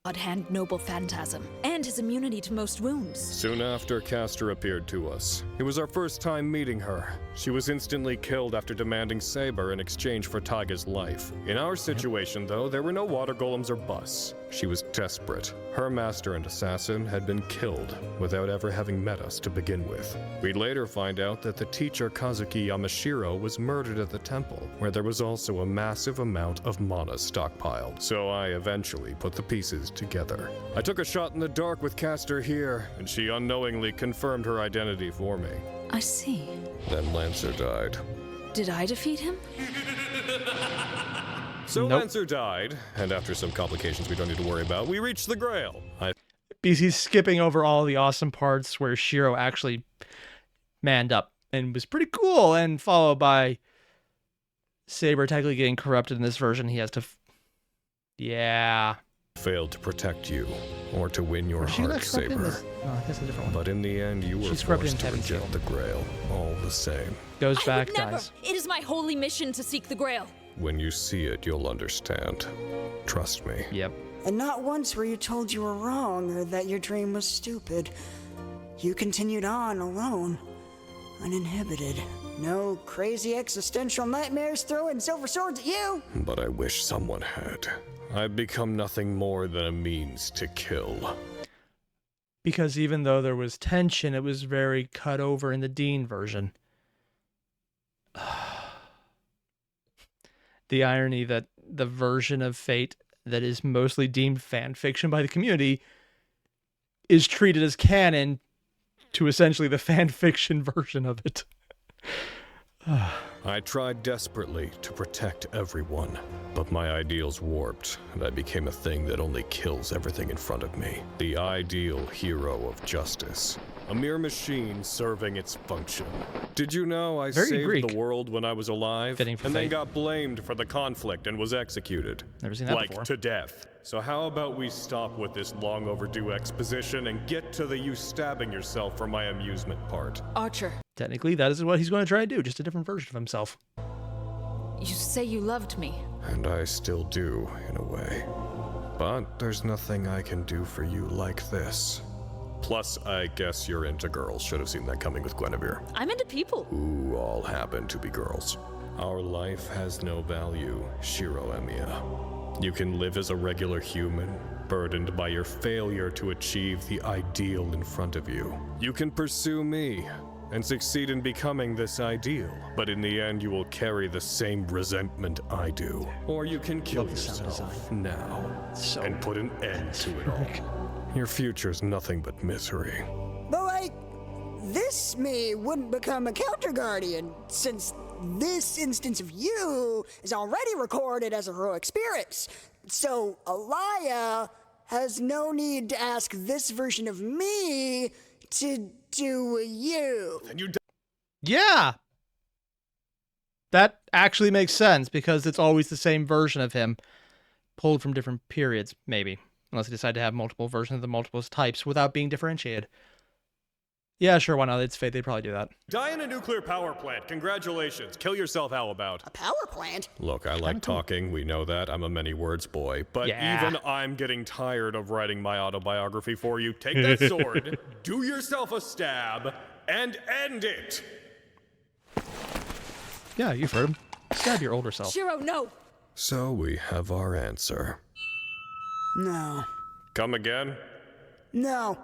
God hand noble phantasm, and his immunity to most wounds. Soon after, Castor appeared to us. It was our first time meeting her. She was instantly killed after demanding Saber in exchange for Taiga's life. In our situation, though, there were no water golems or busts. She was desperate. Her master and assassin had been killed without ever having met us to begin with. We'd later find out that the teacher Kazuki Yamashiro was murdered at the temple, where there was also a massive amount of mana stockpiled. So I eventually put the pieces together. I took a shot in the dark with Castor here, and she unknowingly confirmed her identity for me. I see. Then Lancer died. Did I defeat him? So Nope. Lancer died, and after some complications we don't need to worry about, we reached the Grail. Because he's skipping over all the awesome parts where Shiro actually manned up and was pretty cool, and followed by Saber technically getting corrupted in this version. He has to... Yeah. Failed to protect you, or to win your Was she heart, not corrupted in Saber. this? No, I guess a different one. But in the end, you were She's corrupted forced in to Heaven's reject Seal. the Grail, all the same. Goes I back, would never. guys. It is my holy mission to seek the Grail. When you see it, you'll understand. Trust me. Yep. And not once were you told you were wrong or that your dream was stupid. You continued on alone, uninhibited. No crazy existential nightmares throwing silver swords at you. But I wish someone had. I've become nothing more than a means to kill. Because even though there was tension, it was very cut over in the Deen version. The irony that the version of Fate that is mostly deemed fan fiction by the community is treated as canon to essentially the fan fiction version of it. I tried desperately to protect everyone, but my ideals warped, and I became a thing that only kills everything in front of me. The ideal hero of justice. A mere machine serving its function. Did you know I Very saved Greek. the world when I was alive? Fitting for and then Fate. got blamed for the conflict and was executed. Never seen that like before. to death. So how about we stop with this long overdue exposition and get to the you stabbing yourself for my amusement part? Archer, Technically, that is what he's going to try to do, just a different version of himself. you say you loved me. And I still do, in a way. But there's nothing I can do for you like this. Plus, I guess you're into girls. Should have seen that coming with Guinevere. I'm into people. Who all happen to be girls. Our life has no value, Shiro Emiya. You can live as a regular human, burdened by your failure to achieve the ideal in front of you. You can pursue me, and succeed in becoming this ideal, but in the end you will carry the same resentment I do. Or you can kill Love the sound yourself design. now, So and put an end to it all. Your future's nothing but misery. But like, this me wouldn't become a counter guardian, since this instance of you is already recorded as a heroic spirit. So Alaya has no need to ask this version of me to do you. And you Yeah. That actually makes sense because it's always the same version of him pulled from different periods, maybe. Unless they decide to have multiple versions of the multiple types without being differentiated. Yeah, sure, why not? It's Fate. They'd probably do that. Die in a nuclear power plant. Congratulations. Kill yourself, how about? A power plant? Look, I like talking. We know that. I'm a many words boy. But even I'm getting tired of writing my autobiography for you. Take that sword, do yourself a stab, and end it. Yeah, you've heard him. Stab your older self. Shiro, no! So we have our answer. No. Come again? No.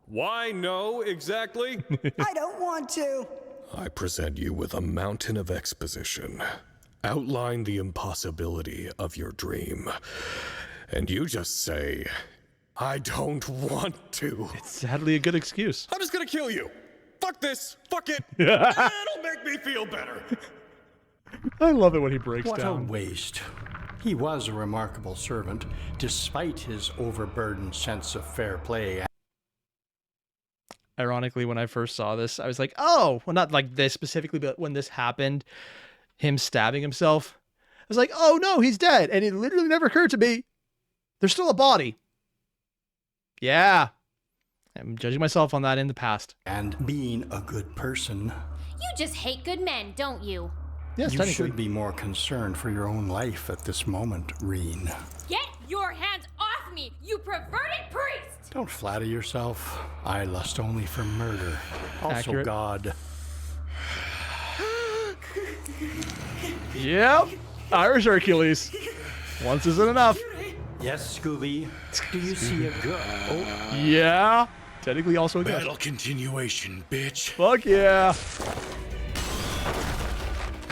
Why no, exactly? I don't want to. I present you with a mountain of exposition. Outline the impossibility of your dream. And you just say, I don't want to. It's sadly a good excuse. I'm just gonna kill you. Fuck this. Fuck it. It'll make me feel better. I love it when he breaks What down. a waste. He was a remarkable servant, despite his overburdened sense of fair play. Ironically, when I first saw this, I was like, oh, well, not like this specifically, but when this happened, him stabbing himself, I was like, oh no, he's dead. And it literally never occurred to me, there's still a body. Yeah. I'm judging myself on that in the past. And being a good person, You just hate good men, don't you? Yes, you technically. should be more concerned for your own life at this moment, Reen. Get your hands off me, you perverted priest! Don't flatter yourself. I lust only for murder. Also Accurate. God. Yep. Irish Hercules. Once isn't enough. Yes, Scooby. Do you see a good? Oh, Yeah. Technically also a ghost. Battle continuation, bitch. Fuck yeah.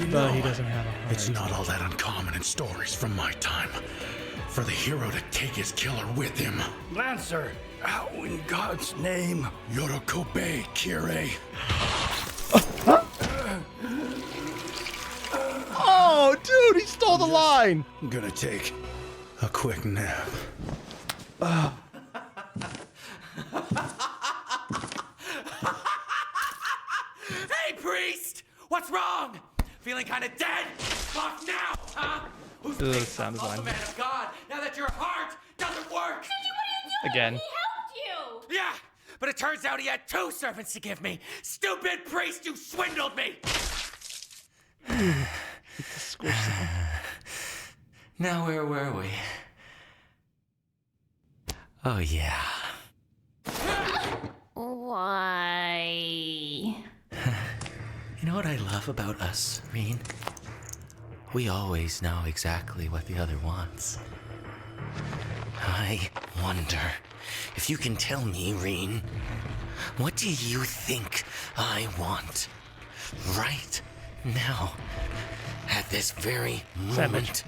You But know, he doesn't have a heart. it's not all that uncommon in stories from my time for the hero to take his killer with him. Lancer! How in God's name? Yorokobe, Kirei. Oh, dude, he stole the line. I'm gonna take a quick nap. Hey, priest! What's wrong? Feeling kind of dead? Fuck now, huh? Who's the Ugh, big sound tough muscle design. man of God now that your heart doesn't work? Again. He helped you! Yeah, but it turns out he had two servants to give me. Stupid priest, you swindled me! Now where were we? Oh yeah. Why? You know what I love about us, Reen? We always know exactly what the other wants. I wonder if you can tell me, Reen, what do you think I want? Right now, at this very moment.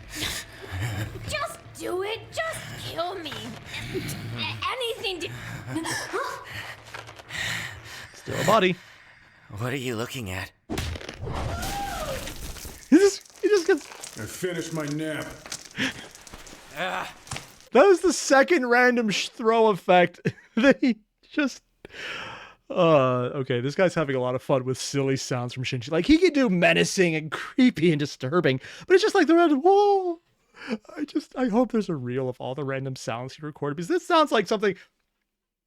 Just do it. Just kill me. Anything to... Still a body. What are you looking at? He just gets... I finished my nap. That was the second random throw effect that he just... okay, this guy's having a lot of fun with silly sounds from Shinji. Like, he can do menacing and creepy and disturbing, but it's just like the random, whoa. I hope there's a reel of all the random sounds he recorded, because this sounds like something...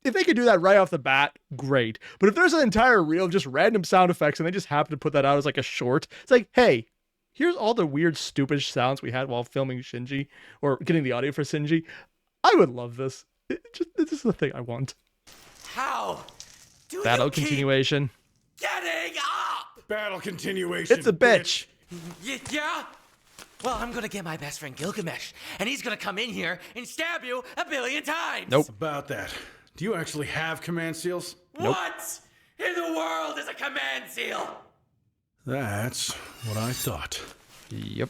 If they could do that right off the bat, great. But if there's an entire reel of just random sound effects and they just happen to put that out as like a short, it's like, hey, here's all the weird, stupid sounds we had while filming Shinji or getting the audio for Shinji. I would love this. This is the thing I want. How? Battle continuation. Getting up! Battle continuation. It's a bitch. Yeah? Well, I'm gonna get my best friend Gilgamesh, and he's gonna come in here and stab you 1 billion times! Nope. About that. Do you actually have command seals? Nope. What in the world is a command seal? That's what I thought. Yep.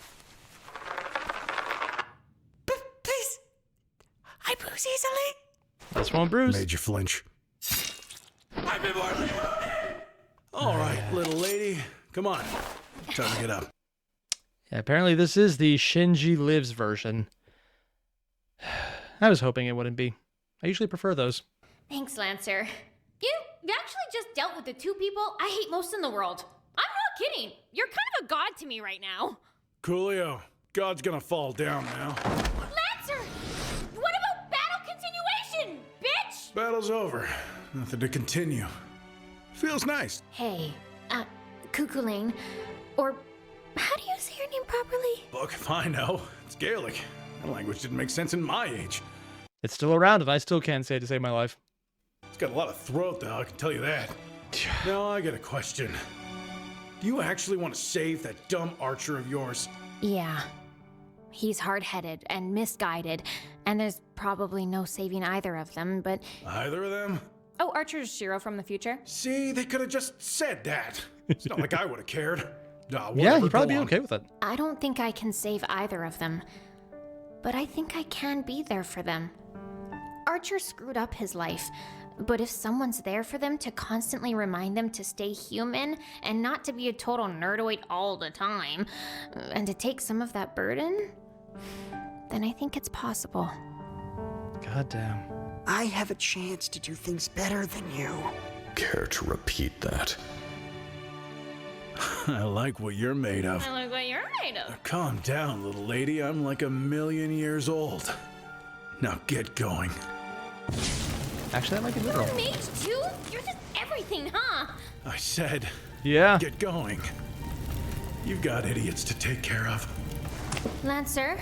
Please. I bruise easily. That's one bruise. Made you flinch. I've been mortally wounded. All right, little lady. Come on. Time to get up. Yeah, apparently this is the Shinji Lives version. I was hoping it wouldn't be. I usually prefer those. Thanks, Lancer. You actually just dealt with the two people I hate most in the world. I'm not kidding. You're kind of a god to me right now. Coolio, God's gonna fall down now. Lancer! What about battle continuation, bitch? Battle's over. Nothing to continue. Feels nice. Hey, Cuckoo or how do you say your name properly? Look, if I know, it's Gaelic. That language didn't make sense in my age. It's still around if I still can't say it to save my life. It's got a lot of throat, though, I can tell you that. Now I got a question. Do you actually want to save that dumb archer of yours? Yeah. He's hard-headed and misguided, and there's probably no saving either of them, but... Either of them? Oh, Archer's Shiro from the future. See, they could have just said that. It's not like I would have cared. Yeah, he'd probably be okay with it. I don't think I can save either of them, but I think I can be there for them. Archer screwed up his life, but if someone's there for them to constantly remind them to stay human and not to be a total nerdoid all the time, and to take some of that burden, then I think it's possible. Goddamn. I have a chance to do things better than you. Care to repeat that? I like what you're made of. I like what you're made of. Calm down, little lady. I'm like 1,000,000 years old. Now get going. Actually, that might be literal. You're a mage too? You're just everything, huh? I said, yeah. Get going. You've got idiots to take care of. Lancer,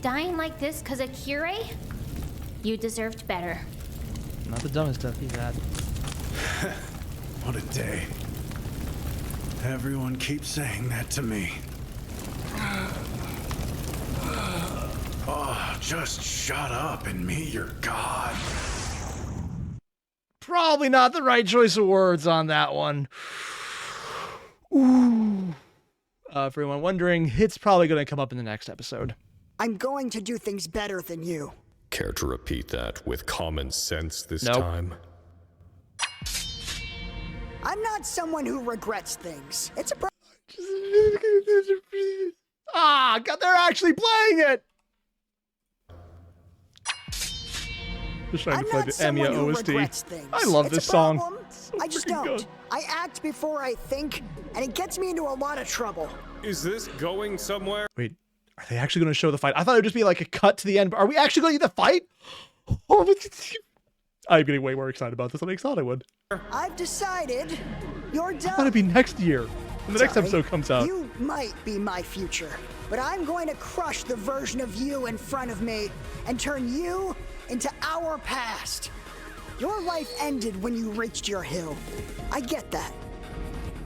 dying like this because of Airier? You deserved better. Not the dumbest death he's had. What a day. Everyone keeps saying that to me. Oh, just shut up and meet your god. Probably not the right choice of words on that one. Ooh. For anyone wondering, it's probably going to come up in the next episode. I'm going to do things better than you. Care to repeat that with common sense this Nope. time? I'm not someone who regrets things. It's a Ah, God, they're actually playing it! Just trying to play the Emiya OST. I love this song. So I just freaking don't. good. I act before I think, and it gets me into a lot of trouble. Is this going somewhere? Wait, are they actually going to show the fight? I thought it would just be like a cut to the end. But are we actually going to get the fight? Oh, I'm getting way more excited about this than I thought I would. I've decided you're done. I thought it'd be next year when the next Sorry, episode comes out. You might be my future, but I'm going to crush the version of you in front of me and turn you into our past. Your life ended when you reached your hill. I get that.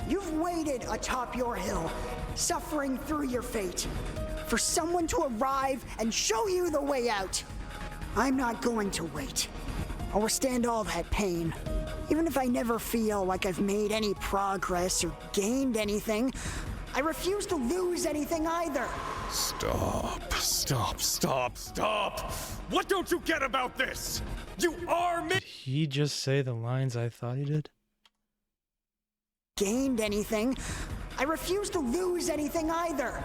You've waited atop your hill, suffering through your fate, for someone to arrive and show you the way out. I'm not going to wait. I'll withstand all that pain. Even if I never feel like I've made any progress or gained anything, I refuse to lose anything either. Stop. Stop. Stop. Stop. What don't you get about this? You are me. Did he just say the lines I thought he did? Gained anything, I refuse to lose anything either.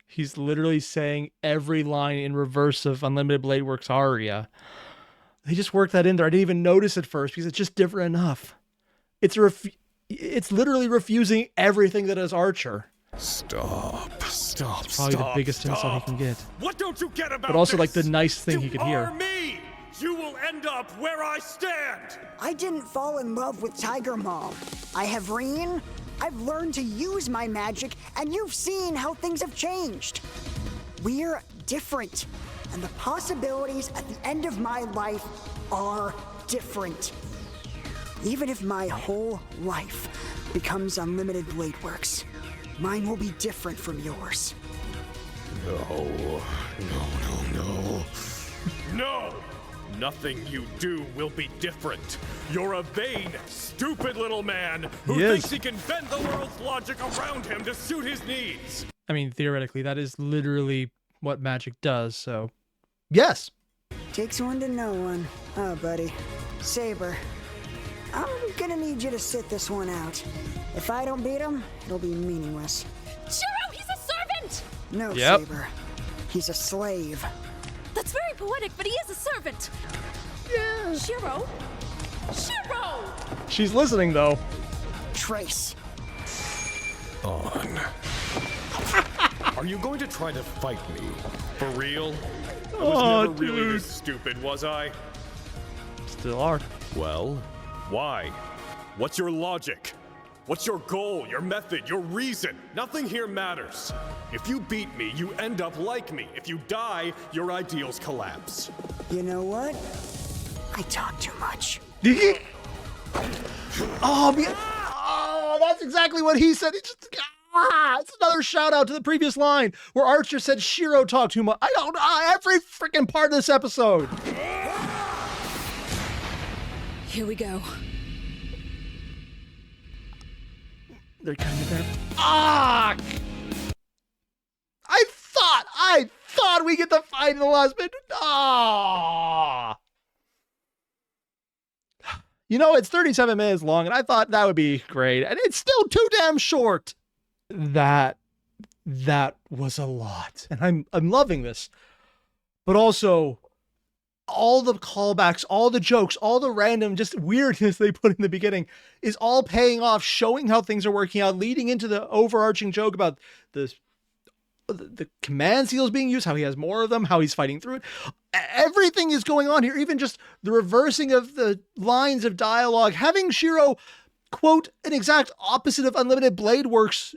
He's literally saying every line in reverse of Unlimited Blade Works Aria. They just worked that in there. I didn't even notice it first because it's just different enough. It's literally refusing everything that is Archer. Stop. Stop. It's probably the biggest insult he can get. What don't you get about But also this? like the nice thing he could hear. You are me. You will end up where I stand. I didn't fall in love with Tiger Mom. I have Reen. I've learned to use my magic, and you've seen how things have changed. We're different, and the possibilities at the end of my life are different. Even if my whole life becomes Unlimited Blade Works, mine will be different from yours. No. No! Nothing you do will be different. You're a vain, stupid little man who thinks he can bend the world's logic around him to suit his needs. I mean, theoretically, that is literally what magic does, so... Yes! Takes one to know one. Oh, buddy. Saber, I'm gonna need you to sit this one out. If I don't beat him, it'll be meaningless. Shiro, he's a servant! No, Yep. Saber. He's a slave. That's very poetic, but he is a servant. Yeah. Shiro? Shiro! She's listening, though. Trace. On. Are you going to try to fight me? For real? I was Oh, never really dude. this stupid, was I? Still are. Well, why? What's your logic? What's your goal, your method, your reason? Nothing here matters. If you beat me, you end up like me. If you die, your ideals collapse. You know what? I talk too much. Oh, that's exactly what he said. It's another shout out to the previous line where Archer said Shiro talked too much. I don't know, every freaking part of this episode. Here we go. They're kind of there. Fuck! I thought we get the fight in the last bit. Ah! You know, it's 37 minutes long, and I thought that would be great, and it's still too damn short. That was a lot, and I'm loving this. But also, all the callbacks, all the jokes, all the random just weirdness they put in the beginning is all paying off, showing how things are working out, leading into the overarching joke about the command seals being used, how he has more of them, how he's fighting through it. Everything is going on here, even just the reversing of the lines of dialogue, having Shiro quote an exact opposite of Unlimited Blade Works.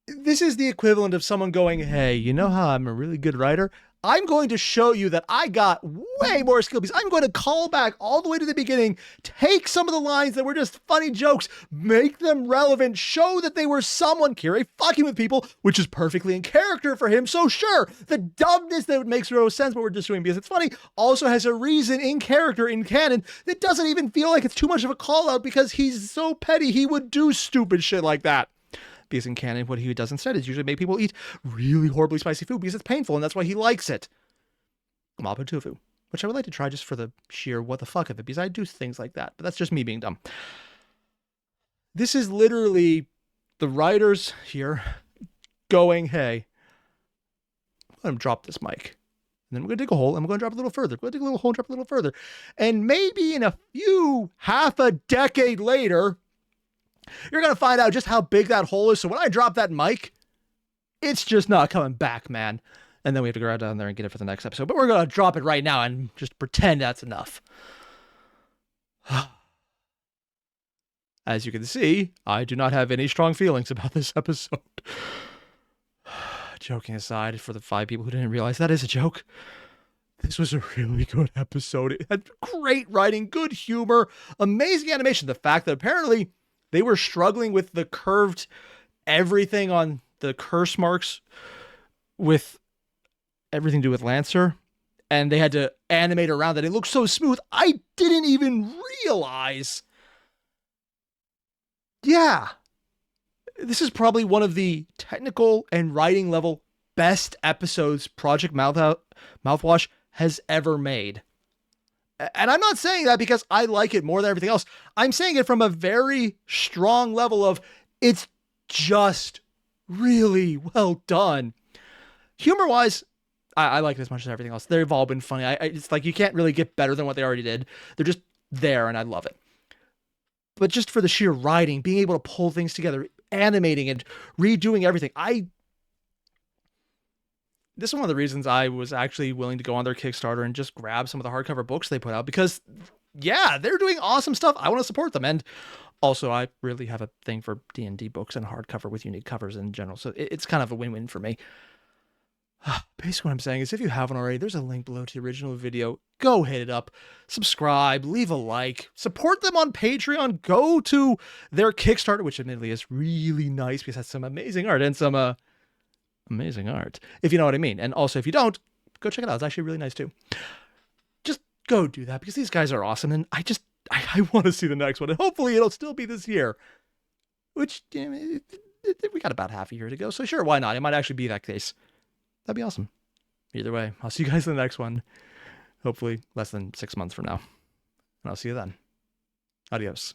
This is the equivalent of someone going, hey, you know how I'm a really good writer? I'm going to show you that I got way more skill because I'm going to call back all the way to the beginning, take some of the lines that were just funny jokes, make them relevant, show that they were someone, Kirei, fucking with people, which is perfectly in character for him. So sure, the dumbness that makes no sense, but we're just doing because it's funny, also has a reason in character, in canon, that doesn't even feel like it's too much of a call out because he's so petty, he would do stupid shit like that. Because in canon, what he does instead is usually make people eat really horribly spicy food because it's painful, and that's why he likes it. Mapo tofu, which I would like to try just for the sheer what the fuck of it, because I do things like that, but that's just me being dumb. This is literally the writers here going, hey, I'm going to drop this mic. And then we're going to dig a hole, and we're going to drop it a little further. We're going to dig a little hole and drop it a little further. And maybe in half a decade later, you're going to find out just how big that hole is. So when I drop that mic, it's just not coming back, man. And then we have to go right down there and get it for the next episode. But we're going to drop it right now and just pretend that's enough. As you can see, I do not have any strong feelings about this episode. Joking aside, for the 5 people who didn't realize that is a joke, this was a really good episode. It had great writing, good humor, amazing animation. The fact that apparently they were struggling with the curved everything on the curse marks with everything to do with Lancer, and they had to animate around that. It looked so smooth. I didn't even realize. Yeah. This is probably one of the technical and writing level best episodes Project Mouthwash has ever made. And I'm not saying that because I like it more than everything else. I'm saying it from a very strong level of it's just really well done. Humor-wise, I like it as much as everything else. They've all been funny. It's like you can't really get better than what they already did. They're just there, and I love it. But just for the sheer writing, being able to pull things together, animating and redoing everything, this is one of the reasons I was actually willing to go on their Kickstarter and just grab some of the hardcover books they put out because, yeah, they're doing awesome stuff. I want to support them. And also, I really have a thing for D&D books and hardcover with unique covers in general. So it's kind of a win-win for me. Basically what I'm saying is if you haven't already, there's a link below to the original video. Go hit it up, subscribe, leave a like, support them on Patreon, go to their Kickstarter, which admittedly is really nice because it has some amazing art and some amazing art, if you know what I mean. And also, if you don't, go check it out. It's actually really nice too. Just go do that because these guys are awesome. And I want to see the next one. And hopefully it'll still be this year, which we got about half a year to go. So sure, why not? It might actually be that case. That'd be awesome. Either way, I'll see you guys in the next one. Hopefully less than 6 months from now. And I'll see you then. Adios.